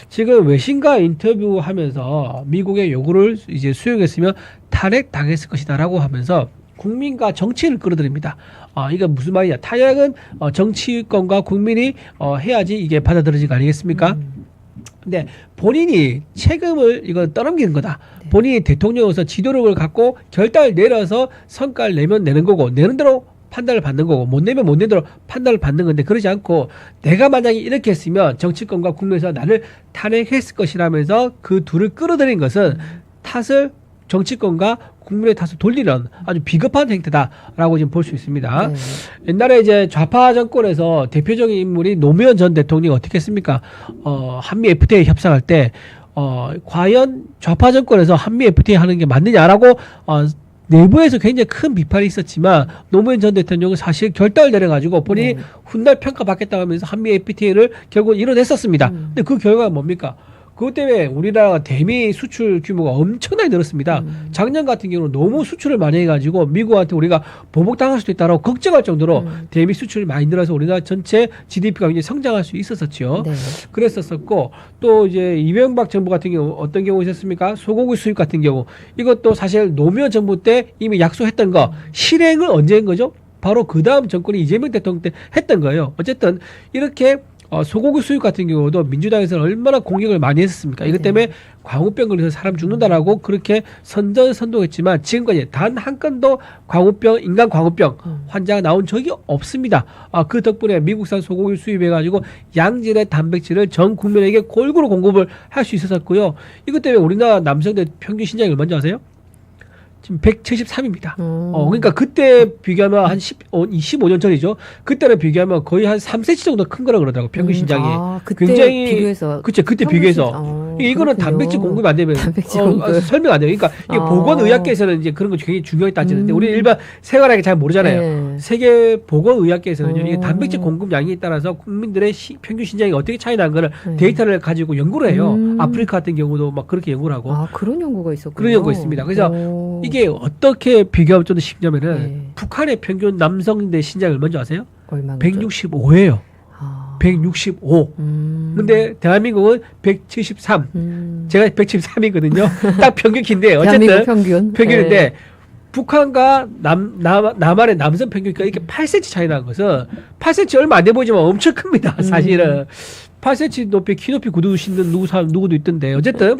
지금 외신과 인터뷰하면서 미국의 요구를 이제 수용했으면 탄핵 당했을 것이다라고 하면서 국민과 정치를 끌어들입니다. 이게 무슨 말이냐? 탄핵은 정치권과 국민이 해야지 이게 받아들여진 거 아니겠습니까? 근데 본인이 책임을 이거 떠넘기는 거다. 네. 본인이 대통령으로서 지도력을 갖고 결단을 내려서 성과를 내면 내는 거고 내는 대로 판단을 받는 거고 못 내면 못 내는 대로 판단을 받는 건데 그러지 않고 내가 만약에 이렇게 했으면 정치권과 국민에서 나를 탄핵했을 것이라면서 그 둘을 끌어들인 것은 탓을 정치권과 국민의 탓을 돌리는 아주 비겁한 행태다라고 지금 볼 수 있습니다. 네. 옛날에 이제 좌파 정권에서 대표적인 인물이 노무현 전 대통령이 어떻게 했습니까? 한미 FTA 협상할 때 과연 좌파 정권에서 한미 FTA 하는 게 맞느냐라고 내부에서 굉장히 큰 비판이 있었지만 노무현 전 대통령은 사실 결단을 내려가지고 본인이 네. 훗날 평가받겠다고 하면서 한미 FTA를 결국 이뤄냈었습니다. 근데 그 결과가 뭡니까? 그것 때문에 우리나라가 대미 수출 규모가 엄청나게 늘었습니다. 작년 같은 경우는 너무 수출을 많이 해가지고 미국한테 우리가 보복당할 수도 있다라고 걱정할 정도로 대미 수출이 많이 늘어서 우리나라 전체 GDP가 굉장히 성장할 수 있었었죠. 네. 그랬었었고 또 이제 이명박 정부 같은 경우 어떤 경우 있었습니까? 소고기 수입 같은 경우 이것도 사실 노무현 정부 때 이미 약속했던 거 실행을 언제 한 거죠? 바로 그 다음 정권이 이재명 대통령 때 했던 거예요. 어쨌든 이렇게 소고기 수입 같은 경우도 민주당에서는 얼마나 공격을 많이 했었습니까? 이것 때문에 광우병 걸려서 사람 죽는다라고 그렇게 선전선동했지만 지금까지 단 한 건도 광우병, 인간 광우병 환자가 나온 적이 없습니다. 그 덕분에 미국산 소고기 수입해가지고 양질의 단백질을 전 국민에게 골고루 공급을 할 수 있었고요. 이것 때문에 우리나라 남성들 평균 신장이 얼마인지 아세요? 지금 173입니다. 그러니까 그때 비교하면 한 25년 전이죠. 그때랑 비교하면 거의 한 3cm 정도 큰 거라 그러더라고요. 평균 신장이. 그때 굉장히 비교해서. 그렇죠. 그때 비교해서. 이거는 단백질 공급이 안 되면 단백질 공급. 설명 안 돼요. 그러니까 이게 보건의학계에서는 이제 그런 거 굉장히 중요하게 따지는데 우리 일반 생활하게 잘 모르잖아요. 네. 세계 보건의학계에서는요. 이게 단백질 공급량에 따라서 국민들의 평균 신장이 어떻게 차이 나는 거를 데이터를 가지고 연구를 해요. 아프리카 같은 경우도 막 그렇게 연구를 하고. 그런 연구가 있었군요. 그런 연구가 있습니다. 그래서 이게 어떻게 비교하면 좀 더 쉽냐면은 네. 북한의 평균 남성인의 신장이 얼마인지 아세요? 얼마나 165예요. 165. 근데 대한민국은 173. 제가 173이거든요. 딱 평균 키인데 어쨌든 평균. 평균인데 네. 북한과 남한의 남성 평균가 이렇게 8cm 차이 나는 것은 8cm 얼마 안 돼 보이지만 엄청 큽니다. 사실은 8cm 높이 키 높이 구두 신는 누구도 있던데 어쨌든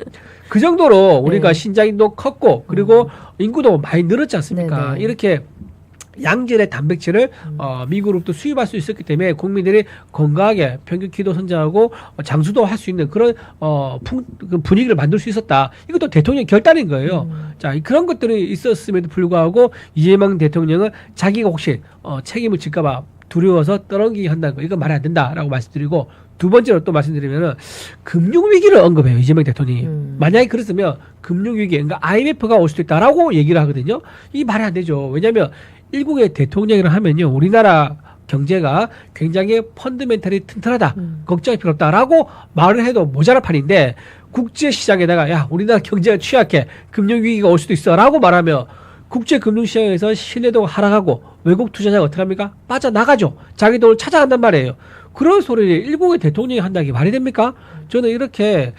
그 정도로 우리가 네. 신장도 컸고 그리고 인구도 많이 늘었지 않습니까? 네네. 이렇게 양질의 단백질을 미국으로부터 수입할 수 있었기 때문에 국민들이 건강하게 평균 키도 성장하고 장수도 할 수 있는 그런 그 분위기를 만들 수 있었다. 이것도 대통령 결단인 거예요. 자, 그런 것들이 있었음에도 불구하고 이재명 대통령은 자기가 혹시 책임을 질까봐 두려워서 떠넘기기 한다는 거 이건 말이 안 된다라고 말씀드리고 두 번째로 또 말씀드리면은 금융위기를 언급해요. 이재명 대통령이. 만약에 그랬으면 금융위기, 그러니까 IMF가 올 수도 있다라고 얘기를 하거든요. 이 말이 안 되죠. 왜냐하면 일국의 대통령이라 하면요. 우리나라 경제가 굉장히 펀드멘탈이 튼튼하다. 걱정이 필요 없다라고 말을 해도 모자랄 판인데 국제시장에다가 야 우리나라 경제가 취약해. 금융위기가 올 수도 있어 라고 말하면 국제 금융시장에서 신뢰도가 하락하고 외국 투자자가 어떻게 합니까? 빠져나가죠. 자기 돈을 찾아간단 말이에요. 그런 소리를 일국의 대통령이 한다는 게 말이 됩니까? 저는 이렇게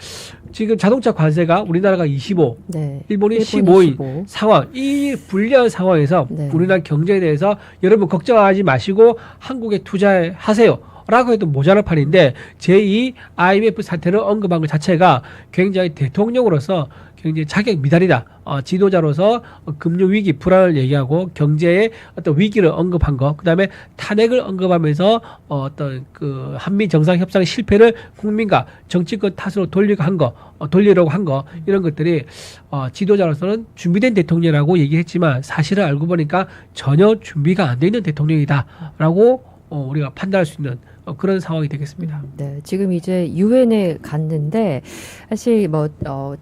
지금 자동차 관세가 우리나라가 25, 네. 일본이 일본이 15인 15. 상황, 이 불리한 상황에서 네. 우리나라 경제에 대해서 여러분 걱정하지 마시고 한국에 투자하세요. 라고 해도 모자랄 판인데 제2 IMF 사태를 언급한 것 자체가 굉장히 대통령으로서 굉장히 자격 미달이다. 지도자로서 금융위기 불안을 얘기하고 경제의 어떤 위기를 언급한 거, 그 다음에 탄핵을 언급하면서 어떤 그 한미 정상협상 실패를 국민과 정치권 탓으로 돌리려고 한 거, 이런 것들이 지도자로서는 준비된 대통령이라고 얘기했지만 사실을 알고 보니까 전혀 준비가 안 돼 있는 대통령이다라고 우리가 판단할 수 있는 그런 상황이 되겠습니다. 네, 지금 이제 유엔에 갔는데 사실 뭐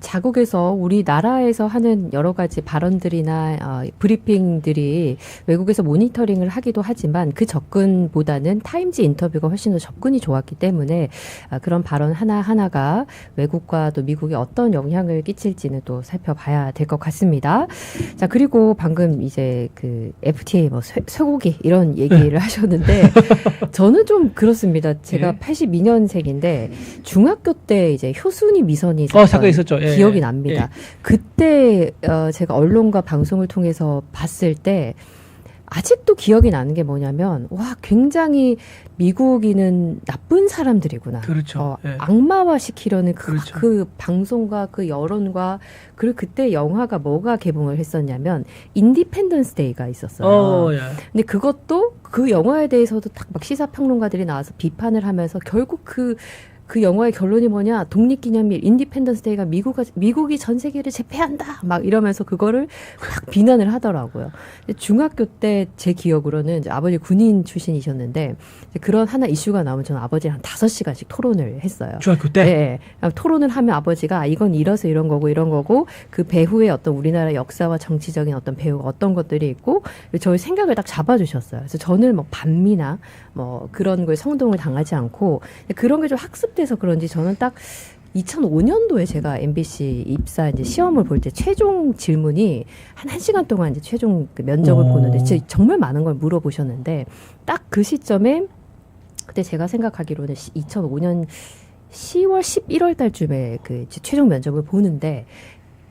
자국에서 우리나라에서 하는 여러 가지 발언들이나 브리핑들이 외국에서 모니터링을 하기도 하지만 그 접근보다는 타임지 인터뷰가 훨씬 더 접근이 좋았기 때문에 그런 발언 하나하나가 외국과 또 미국에 어떤 영향을 끼칠지는 또 살펴봐야 될 것 같습니다. 자, 그리고 방금 이제 그 FTA 뭐 쇠고기 이런 얘기를 하셨는데 저는 좀 그렇습니다. 제가 예. 82년생인데 중학교 때 이제 효순이 미선이 사건 사건 있었죠. 예. 기억이 납니다. 예. 그때 제가 언론과 방송을 통해서 봤을 때 아직도 기억이 나는 게 뭐냐면 와 굉장히 미국인은 나쁜 사람들이구나. 그렇죠. 예. 악마화 시키려는 그렇죠. 그 방송과 그 여론과 그리고 그때 영화가 뭐가 개봉을 했었냐면 인디펜던스 데이가 있었어요. 예. 근데 그것도 그 영화에 대해서도 딱 막 시사평론가들이 나와서 비판을 하면서 결국 그 영화의 결론이 뭐냐? 독립기념일, 인디펜던스 데이가 미국이 전 세계를 제패한다! 막 이러면서 그거를 막 비난을 하더라고요. 근데 중학교 때 제 기억으로는 이제 아버지 군인 출신이셨는데 이제 그런 하나 이슈가 나오면 저는 아버지랑 5시간씩 토론을 했어요. 중학교 때? 네. 토론을 하면 아버지가 이건 이래서 이런 거고 그 배후에 어떤 우리나라 역사와 정치적인 어떤 배우가 어떤 것들이 있고 저희 생각을 딱 잡아주셨어요. 그래서 저는 뭐 반미나 뭐 그런 거에 성동을 당하지 않고 그런 게 좀 학습돼서 그런지 저는 딱 2005년도에 제가 MBC 입사 이제 시험을 볼 때 최종 질문이 한 1시간 동안 이제 최종 그 면접을 보는데 진짜 정말 많은 걸 물어보셨는데 딱 그 시점에 그때 제가 생각하기로는 2005년 10월 11월 달쯤에 그 최종 면접을 보는데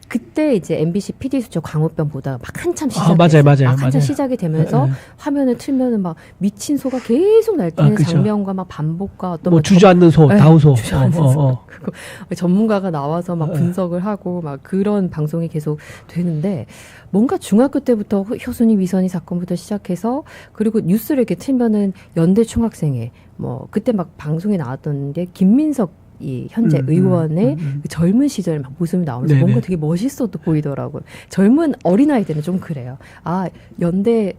그때 이제 MBC PD 수첩 광우병 보다가 막 한참 시작이 맞아요. 한참 시작이 되면서 화면을 틀면은 막 미친 소가 계속 날뛰는 장면과 막 반복과 어떤 뭐 주저앉는 소, 다우소. 주저앉는 소. 그리고 전문가가 나와서 막 분석을 하고 막 그런 방송이 계속 되는데 뭔가 중학교 때부터 효순이 미선이 사건부터 시작해서 그리고 뉴스를 이렇게 틀면은 연대 총학생회 뭐 그때 막 방송에 나왔던 게 김민석 이 현재 의원의 그 젊은 시절 막 모습이 나오면서 네네. 뭔가 되게 멋있어 보이더라고요. 젊은 어린아이 때는 좀 그래요. 아, 연대,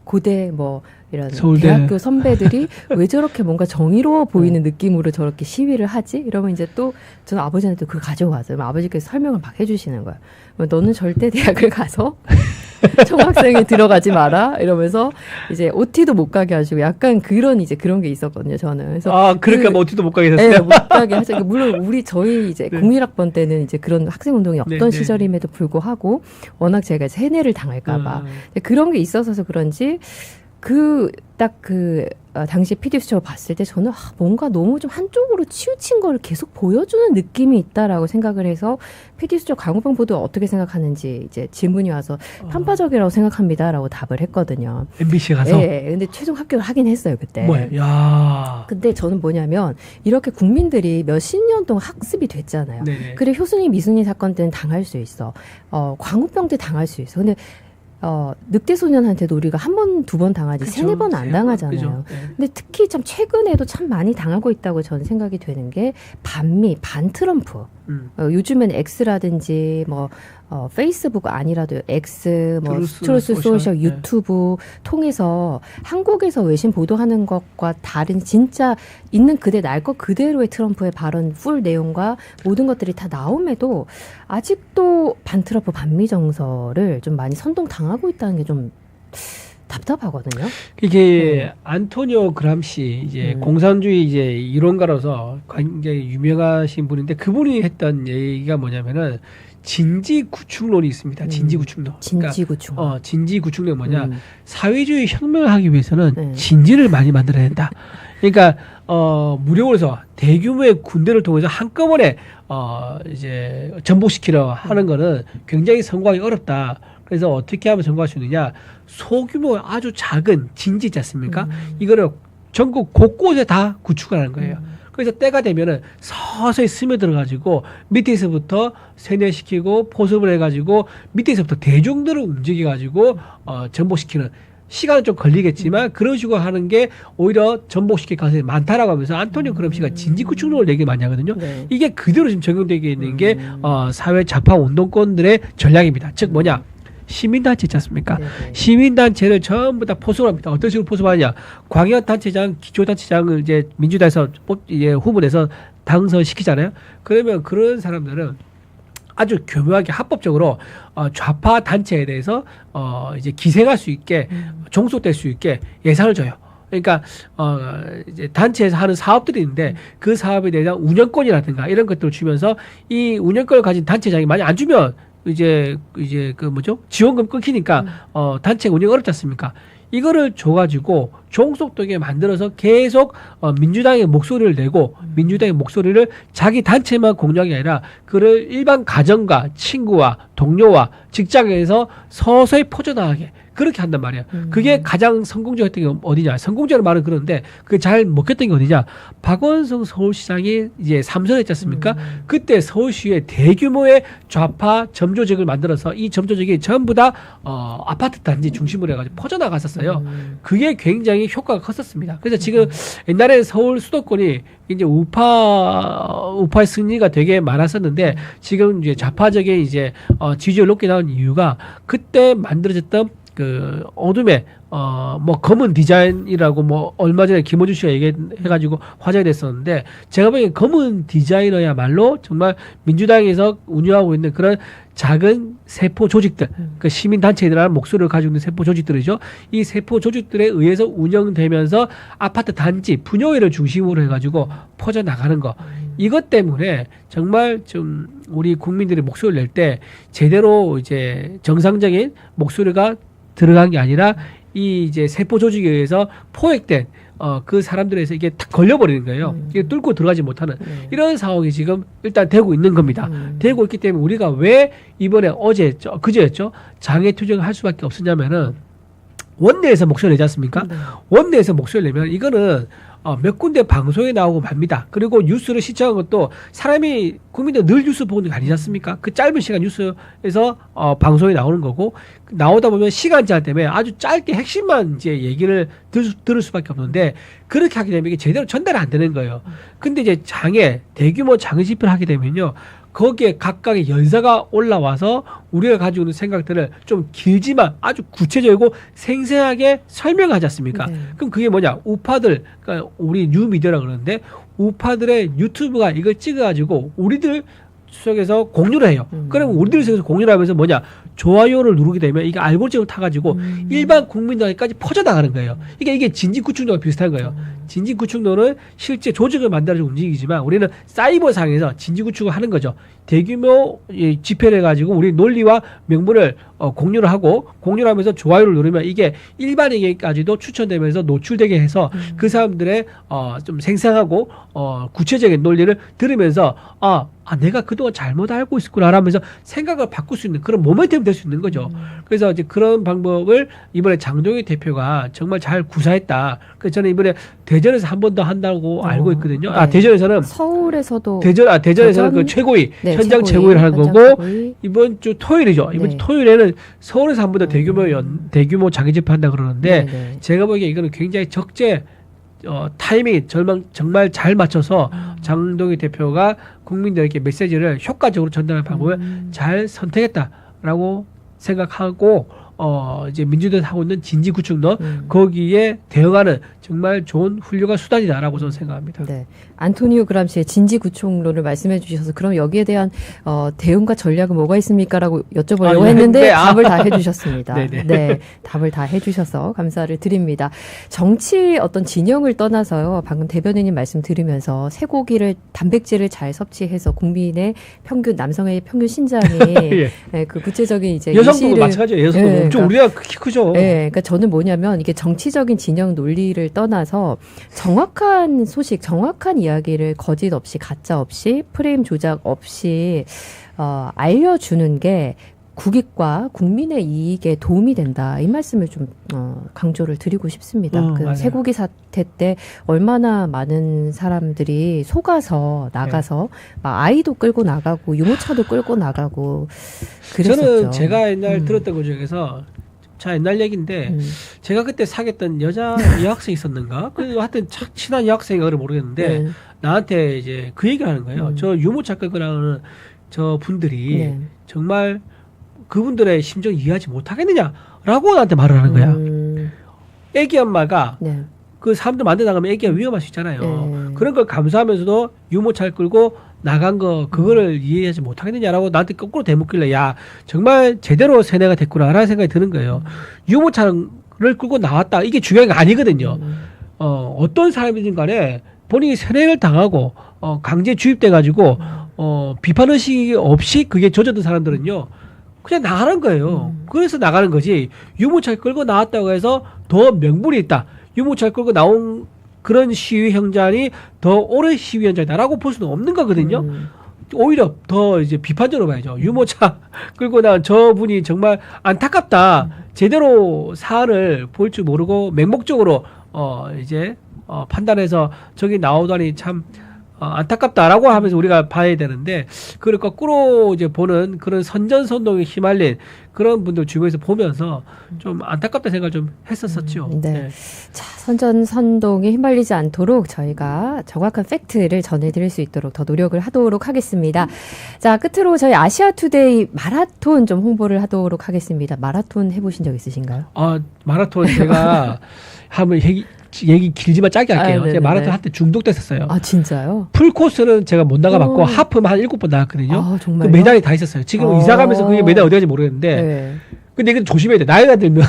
고대 뭐 이런 서울대. 대학교 선배들이 왜 저렇게 뭔가 정의로워 보이는 느낌으로 저렇게 시위를 하지? 이러면 이제 또 저는 아버지한테 그걸 가져가서 아버지께서 설명을 막 해주시는 거예요. 너는 절대 대학을 가서 총학생회 들어가지 마라 이러면서 이제 OT도 못 가게 하시고 약간 그런 게 있었거든요. 저는 그래서 그러니까 뭐 어디도 못 가게 됐어요. 네, 못 가게 하죠. 물론 저희 이제 01학번 때는 이제 그런 학생 운동이 없던 시절임에도 불구하고 워낙 제가 세뇌를 당할까봐 그런 게 있어서 그런지 당시 PD 수첩을 봤을 때 저는 뭔가 너무 좀 한쪽으로 치우친 걸 계속 보여주는 느낌이 있다라고 생각을 해서 PD 수첩 광우병 보도 어떻게 생각하는지 이제 질문이 와서 편파적이라고 생각합니다라고 답을 했거든요. MBC 가서? 네, 근데 최종 합격을 하긴 했어요 그때. 뭐야? 야. 근데 저는 뭐냐면 이렇게 국민들이 몇십 년 동안 학습이 됐잖아요. 네네. 그래 효순이 미순이 사건 때는 당할 수 있어. 광우병 때 당할 수 있어. 근데 늑대소년한테도 우리가 한 번, 두 번 당하지 그쵸. 세네 번 안 당하잖아요. 네. 근데 특히 참 최근에도 참 많이 당하고 있다고 저는 생각이 되는 게 반미, 반트럼프. 요즘엔 X라든지 뭐 페이스북 아니라도 X, 뭐 트루스 소셜, 유튜브 통해서 한국에서 외신 보도하는 것과 다른 진짜 있는 날 것 그대로의 트럼프의 발언 풀 내용과 모든 것들이 다 나옴에도 아직도 반트럼프 반미 정서를 좀 많이 선동당하고 있다는 게 좀 답답하거든요. 이게 안토니오 그람시 이제 공산주의 이제 이론가로서 굉장히 유명하신 분인데 그분이 했던 얘기가 뭐냐면은 진지구축론이 있습니다. 진지구축론. 진지구축. 그러니까, 진지구축론이 뭐냐? 사회주의 혁명을 하기 위해서는 진지를 많이 만들어야 된다. 그러니까 무력으로서 대규모의 군대를 통해서 한꺼번에 이제 전복시키려 하는 거는 굉장히 성공하기 어렵다. 그래서 어떻게 하면 성공할 수 있느냐? 소규모 아주 작은 진지 있지 않습니까? 이거를 전국 곳곳에 다 구축을 하는 거예요. 그래서 때가 되면은 서서히 스며들어가지고 밑에서부터 세뇌시키고 포섭을 해가지고 밑에서부터 대중들을 움직여가지고 전복시키는 시간은 좀 걸리겠지만 그런 식으로 하는 게 오히려 전복시킬 가능성이 많다라고 하면서 안토니오 그람시가 진지구축론을 얘기 많이 하거든요. 네. 이게 그대로 지금 적용되게 있는 게 사회 좌파 운동권들의 전략입니다. 즉 뭐냐? 시민단체 있지 않습니까? 네네. 시민단체를 전부 다 포섭을 합니다. 어떤 식으로 포섭하냐? 광역단체장, 기초단체장을 이제 민주당에서 이제 후보내서 당선시키잖아요. 그러면 그런 사람들은 아주 교묘하게 합법적으로 좌파 단체에 대해서 이제 기생할 수 있게 종속될 수 있게 예산을 줘요. 그러니까 이제 단체에서 하는 사업들이 있는데 그 사업에 대한 운영권이라든가 이런 것들을 주면서 이 운영권을 가진 단체장이 많이 안 주면 이제 그 뭐죠? 지원금 끊기니까 단체 운영 어렵지 않습니까? 이거를 줘가지고 종속되게 만들어서 계속 민주당의 목소리를 내고 민주당의 목소리를 자기 단체만 공유하는 게 아니라 그를 일반 가정과 친구와 동료와 직장에서 서서히 퍼져나가게 그렇게 한단 말이에요. 그게 가장 성공적이었던 게 어디냐? 성공적인 말은 그런데 그게 잘 먹혔던 게 어디냐? 박원순 서울시장이 이제 3선했지 않습니까? 그때 서울시에 대규모의 좌파 점조직을 만들어서 이 점조직이 전부 다 아파트 단지 중심으로 해가지고 퍼져나갔었어요. 그게 굉장히 효과가 컸었습니다. 그래서 지금 옛날에 서울 수도권이 이제 우파의 승리가 되게 많았었는데 지금 이제 좌파적인 이제 지지율 높게 나온 이유가 그때 만들어졌던 그 어둠의 뭐 검은 디자인이라고 뭐 얼마 전에 김어준 씨가 얘기해가지고 화제가 됐었는데 제가 보기엔 검은 디자이너야말로 정말 민주당에서 운영하고 있는 그런 작은 세포 조직들, 그 시민단체들이라는 목소리를 가지고 있는 세포 조직들이죠. 이 세포 조직들에 의해서 운영되면서 아파트 단지, 분여회를 중심으로 해가지고 퍼져나가는 거. 이것 때문에 정말 좀 우리 국민들이 목소리를 낼 때 제대로 이제 정상적인 목소리가 들어간 게 아니라 이 이제 세포 조직에 의해서 포획된 그 사람들에서 이게 탁 걸려버리는 거예요. 이게 뚫고 들어가지 못하는 이런 상황이 지금 일단 되고 있는 겁니다. 되고 있기 때문에 우리가 왜 이번에 그제였죠? 장애 투쟁을 할 수밖에 없었냐면은 원내에서 목소리를 내지 않습니까? 네. 원내에서 목소리를 내면 이거는 몇 군데 방송에 나오고 맙니다. 그리고 뉴스를 시청한 것도 사람이 국민들 늘 뉴스 보는 게 아니지 않습니까? 그 짧은 시간 뉴스에서 방송에 나오는 거고 나오다 보면 시간 제한 때문에 아주 짧게 핵심만 이제 얘기를 들을 수밖에 없는데 그렇게 하게 되면 이게 제대로 전달이 안 되는 거예요. 근데 이제 대규모 장애 집회를 하게 되면요. 거기에 각각의 연사가 올라와서 우리가 가지고 있는 생각들을 좀 길지만 아주 구체적이고 생생하게 설명하지 않습니까? 네. 그럼 그게 뭐냐? 우파들, 그러니까 우리 뉴미디어라 그러는데 우파들의 유튜브가 이걸 찍어가지고 우리들 속에서 공유를 해요. 그러면 우리들 속에서 공유를 하면서 뭐냐? 좋아요를 누르게 되면 이게 알고리즘을 타가지고 일반 국민들까지 퍼져나가는 거예요. 이게 진진구축도가 비슷한 거예요. 진진구축도는 실제 조직을 만들어서 움직이지만 우리는 사이버상에서 진진구축을 하는 거죠. 대규모 집회를 해가지고 우리 논리와 명분을 공유를 하고 공유를 하면서 좋아요를 누르면 이게 일반에게까지도 추천되면서 노출되게 해서 그 사람들의 좀 생생하고 구체적인 논리를 들으면서 내가 그동안 잘못 알고 있었구나 하면서 생각을 바꿀 수 있는 그런 모멘텀이 될 수 있는 거죠. 그래서 이제 그런 방법을 이번에 장동희 대표가 정말 잘 구사했다. 그래서 저는 이번에 대전에서 한 번 더 한다고 알고 있거든요. 네. 대전에서는 서울에서도 대전에서는 그 최고위 네, 현장 최고위를 하는 거고 이번 주 토요일이죠. 이번 주 토요일에는 서울에서 한 번 더 대규모 장애 집회 한다 그러는데 네. 제가 보기에 이거는 굉장히 적재 타이밍이 정말 잘 맞춰서 장동희 대표가 국민들에게 메시지를 효과적으로 전달하는 방법을 잘 선택했다라고 생각하고 이제 민주당이 하고 있는 진지구축론 거기에 대응하는 정말 좋은 훌륭한 수단이다라고 저는 생각합니다. 네. 안토니오 그람시의 진지구축론을 말씀해 주셔서 그럼 여기에 대한 대응과 전략은 뭐가 있습니까라고 여쭤보려고 했는데 답을 다 해주셨습니다. 네, 답을 다 해주셔서 감사를 드립니다. 정치 어떤 진영을 떠나서요. 방금 대변인님 말씀 들으면서 쇠고기를 단백질을 잘 섭취해서 국민의 남성의 평균 신장이 예. 네, 그 구체적인 이제 여성도 마찬가지예요. 여성도 네, 엄청 우리가 키 크죠. 네, 그러니까 저는 뭐냐면 이게 정치적인 진영 논리를 떠나서 정확한 소식, 정확한 이야기를 거짓 없이 가짜 없이 프레임 조작 없이 알려주는 게 국익과 국민의 이익에 도움이 된다. 이 말씀을 좀 강조를 드리고 싶습니다. 그 쇠고기 사태 때 얼마나 많은 사람들이 속아서 나가서 막 아이도 끌고 나가고 유모차도 끌고 나가고 그랬었죠. 저는 제가 옛날 들었던 것 중에서 옛날 얘기인데 제가 그때 사귀었던 여자 여학생이 있었는가? 그 하여튼 친한 여학생이 모르겠는데 나한테 이제 그 얘기를 하는 거예요. 저 유모차 끌고 나가는 저 분들이 정말 그분들의 심정을 이해하지 못하겠느냐라고 나한테 말을 하는 거야. 애기 엄마가 네. 그 사람들 만나다가면 애기가 위험할 수 있잖아요. 네. 그런 걸 감수하면서도 유모차를 끌고 나간 거 그거를 이해하지 못하겠느냐라고 나한테 거꾸로 대묻길래 야 정말 제대로 세뇌가 됐구나라는 생각이 드는 거예요. 유모차를 끌고 나왔다 이게 중요한 게 아니거든요. 어떤 사람이든 간에 본인이 세뇌를 당하고 강제 주입돼 가지고 비판 의식이 없이 그게 젖어든 사람들은요 그냥 나가는 거예요. 그래서 나가는 거지. 유모차를 끌고 나왔다고 해서 더 명분이 있다. 유모차를 끌고 나온 그런 시위 현장이 더 오래 시위 현장이다라고 볼 수는 없는 거거든요. 오히려 더 이제 비판적으로 봐야죠. 유모차 끌고 나온 저분이 정말 안타깝다. 제대로 사안을 볼 줄 모르고 맹목적으로 이제 판단해서 저기 나오다니 참 안타깝다라고 하면서 우리가 봐야 되는데 그걸 거꾸로 이제 보는 그런 선전선동에 휘말린 그런 분들 주변에서 보면서 좀 안타깝다 생각을 좀 했었었죠. 네. 네. 자, 선전선동에 휘말리지 않도록 저희가 정확한 팩트를 전해드릴 수 있도록 더 노력을 하도록 하겠습니다. 자, 끝으로 저희 아시아투데이 마라톤 좀 홍보를 하도록 하겠습니다. 마라톤 해보신 적 있으신가요? 마라톤 제가 한번 얘기 길지만 짧게 할게요. 제가 마라톤 한때 중독됐었어요. 아, 진짜요? 풀코스는 제가 못 나가봤고 하프만 한 7번 나갔거든요. 아, 그 정말요? 메달이 다 있었어요. 지금 이사 가면서 그게 메달 어디 간지 모르겠는데 네. 근데 이거 조심해야 돼. 나이가 들면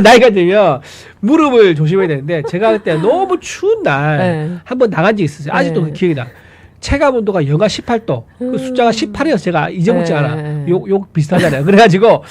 나이가 들면 무릎을 조심해야 되는데 제가 그때 너무 추운 날 네. 한번 나간 적이 있었어요. 아직도 네. 기억이 나. 체감 온도가 영하 18도. 그 숫자가 18이어서 제가 잊어먹지 않아. 네. 욕 비슷하잖아요. 그래가지고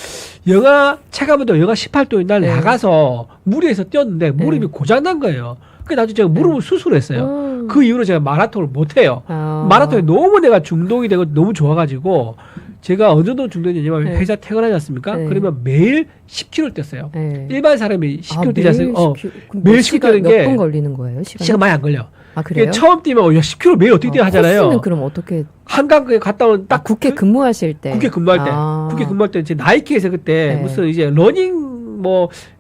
체감 온도 영하 18도인 날 네. 나가서 무리에서 뛰었는데 무릎이 고장 난 거예요. 그래서 나중에 제가 무릎을 수술했어요. 그 이후로 제가 마라톤을 못 해요. 마라톤에 너무 내가 중독이 되고 너무 좋아가지고 제가 어느 정도 중독이냐면 네. 회사 퇴근하지 않습니까? 네. 그러면 매일 10km 뛰었어요. 네. 일반 사람이 10km 뛰지 않습니까? 매일 매일 10km 10km 뛰는 게 몇분 걸리는 거예요? 시간 많이 안 걸려. 아, 그래요? 처음 뛰면 10km 매일 어떻게 뛰어 하잖아요. 코스는 그럼 어떻게? 한강에 갔다 온 딱 국회 근무하실 때. 국회 근무할 때. 국회 근무할 때 이제 나이키에서 그때 네. 무슨 이제 러닝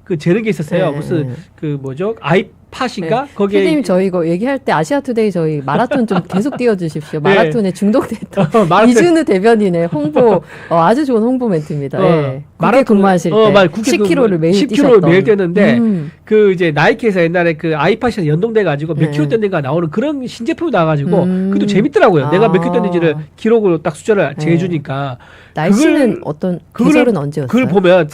그 재는 게 있었어요. 네. 무슨 그 뭐죠? 아이팟인가? 거기에 선생님 저희 이거 얘기할 때 아시아투데이 저희 마라톤 좀 계속 띄워주십시오. 마라톤에 중독됐다. 마라톤 이준우 대변인의 홍보 아주 좋은 홍보 멘트입니다. 예. 국회 근무하실 때 10km를 매일 10km를 뛰셨던. 매일 뛰었는데 그 이제 나이키에서 옛날에 그 아이팟이랑 연동돼 가지고 몇 킬로 뛰는가 나오는 그런 신제품이 나와가지고 그것도 재밌더라고요. 내가 몇 킬로 뛰는지를 기록으로 딱 숫자를 재해주니까. 날씨는 어떤 계절은 언제였어요? 그걸 보면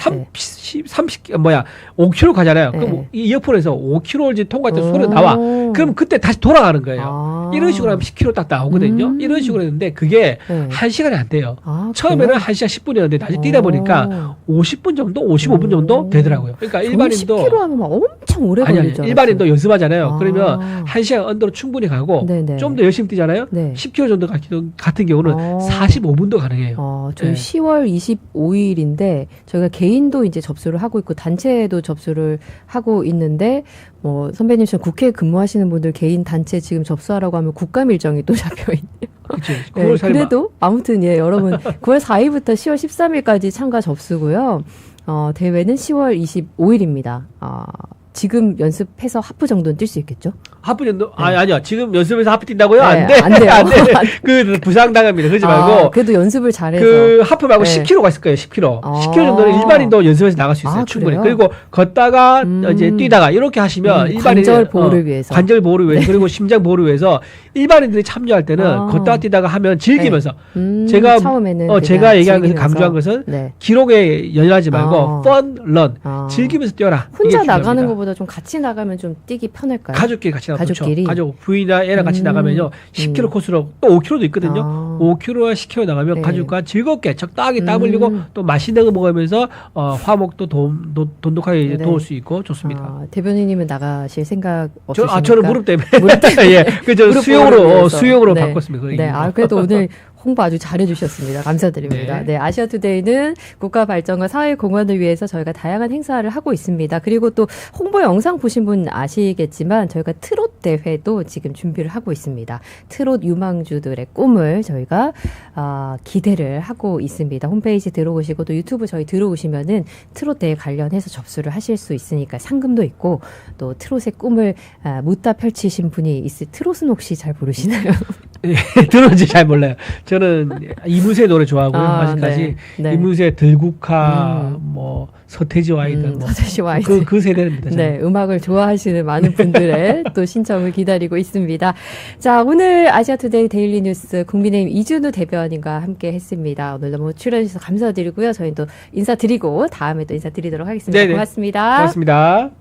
5km 가잖아요. 네. 그럼 이 이어폰에서 5km를 통과할 때 소리가 나와. 그럼 그때 다시 돌아가는 거예요. 이런 식으로 하면 10km 딱 나오거든요. 이런 식으로 했는데 그게 네. 1시간이 안 돼요. 그래요? 처음에는 1시간 10분이었는데 다시 뛰다 보니까 50분 정도, 55분 정도 되더라고요. 그러니까 일반인도 10km 하면 막 엄청 오래 아니, 걸리죠. 일반인도 연습하잖아요. 그러면 1시간 언더로 충분히 가고 네네. 좀 더 열심히 뛰잖아요. 네. 10km 정도 같은 경우는 45분도 가능해요. 저희 네. 10월 25일인데 저희가 개인도 이제 접수를 하고 있고 단체도 접수를 하고 있는데 뭐 선배님처럼 국회에 근무하시는 분들 개인 단체 지금 접수하라고 하면 국감 일정이 또 잡혀 있네요. 그치. 네, 9월 4일 그래도 아무튼 예 여러분 9월 4일부터 10월 13일까지 참가 접수고요. 대회는 10월 25일입니다. 지금 연습해서 하프 정도는 뛸 수 있겠죠? 하프 정도? 아니요. 지금 연습해서 하프 뛴다고요? 네, 안 돼. 안 돼요. 안 돼. 그 부상당합니다. 그러지 말고. 그래도 연습을 잘해서. 그 하프 말고 네. 10km가 있을 거예요. 10km. 10km 정도는 일반인도 연습해서 나갈 수 있어요. 충분히. 그래요? 그리고 걷다가 이제 뛰다가 이렇게 하시면 일반인 관절 보호를 위해서. 관절 보호를 위해서 그리고 심장 보호를 위해서 일반인들이 참여할 때는 걷다가 뛰다가 하면 즐기면서 제가 처음에는 제가 얘기한 것은 즐기면서. 강조한 것은 네. 기록에 연연하지 말고 fun run 즐기면서 뛰어라. 혼자 이게 나가는 중요합니다. 것보다 좀 같이 나가면 좀 뛰기 편할까요? 가족끼리 같이 나가면 좋죠. 가족끼리? 가족 부인이나 애랑 같이 나가면요 10km 코스로 또 5km도 있거든요. 5km와 10km 나가면 네. 가족과 즐겁게 적당히 땀 흘리고 또 맛있는 거 먹으면서 화목도 돈독하게 이제 네. 도울 수 있고 좋습니다. 대변인님은 나가실 생각 없으십니까? 저는 무릎 때문에 무릎 때문에. 예, 그저 무릎 보호를 위해서. 수영으로 네. 바꿨습니다. 네, 그래도 오늘 홍보 아주 잘해주셨습니다. 감사드립니다. 네, 아시아투데이는 국가 발전과 사회 공헌을 위해서 저희가 다양한 행사를 하고 있습니다. 그리고 또 홍보 영상 보신 분 아시겠지만 저희가 트롯 대회도 지금 준비를 하고 있습니다. 트롯 유망주들의 꿈을 저희가 기대를 하고 있습니다. 홈페이지 들어오시고 또 유튜브 저희 들어오시면은 트롯 대회 관련해서 접수를 하실 수 있으니까 상금도 있고 또 트롯의 꿈을 묻다 펼치신 분이 있을 트롯은 혹시 잘 모르시나요? 들었는지 잘 몰라요. 저는 이문세 노래 좋아하고요. 아직까지 네. 이문세 들국화 뭐 서태지와 아이들 뭐 서태지와 아이들. 그 세대입니다. 저는. 네, 음악을 좋아하시는 많은 분들의 또 신청을 기다리고 있습니다. 자, 오늘 아시아투데이 데일리 뉴스 국민의힘 이준우 대변인과 함께 했습니다. 오늘 너무 출연해주셔서 감사드리고요. 저희는 또 인사드리고 다음에 또 인사드리도록 하겠습니다. 네네. 고맙습니다. 고맙습니다.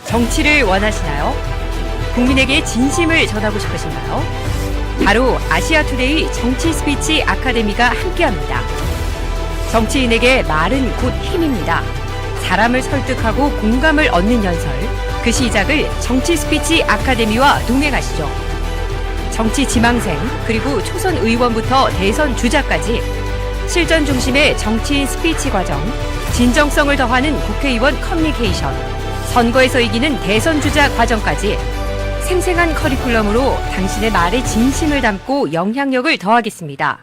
정치를 원하시나요? 국민에게 진심을 전하고 싶으신가요? 바로 아시아투데이 정치 스피치 아카데미가 함께합니다. 정치인에게 말은 곧 힘입니다. 사람을 설득하고 공감을 얻는 연설, 그 시작을 정치 스피치 아카데미와 동행하시죠. 정치 지망생, 그리고 초선 의원부터 대선 주자까지 실전 중심의 정치인 스피치 과정, 진정성을 더하는 국회의원 커뮤니케이션, 선거에서 이기는 대선 주자 과정까지 생생한 커리큘럼으로 당신의 말에 진심을 담고 영향력을 더하겠습니다.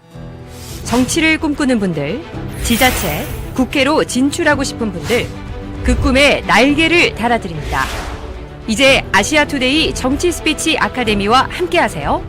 정치를 꿈꾸는 분들, 지자체, 국회로 진출하고 싶은 분들, 그 꿈에 날개를 달아드립니다. 이제 아시아투데이 정치 스피치 아카데미와 함께하세요.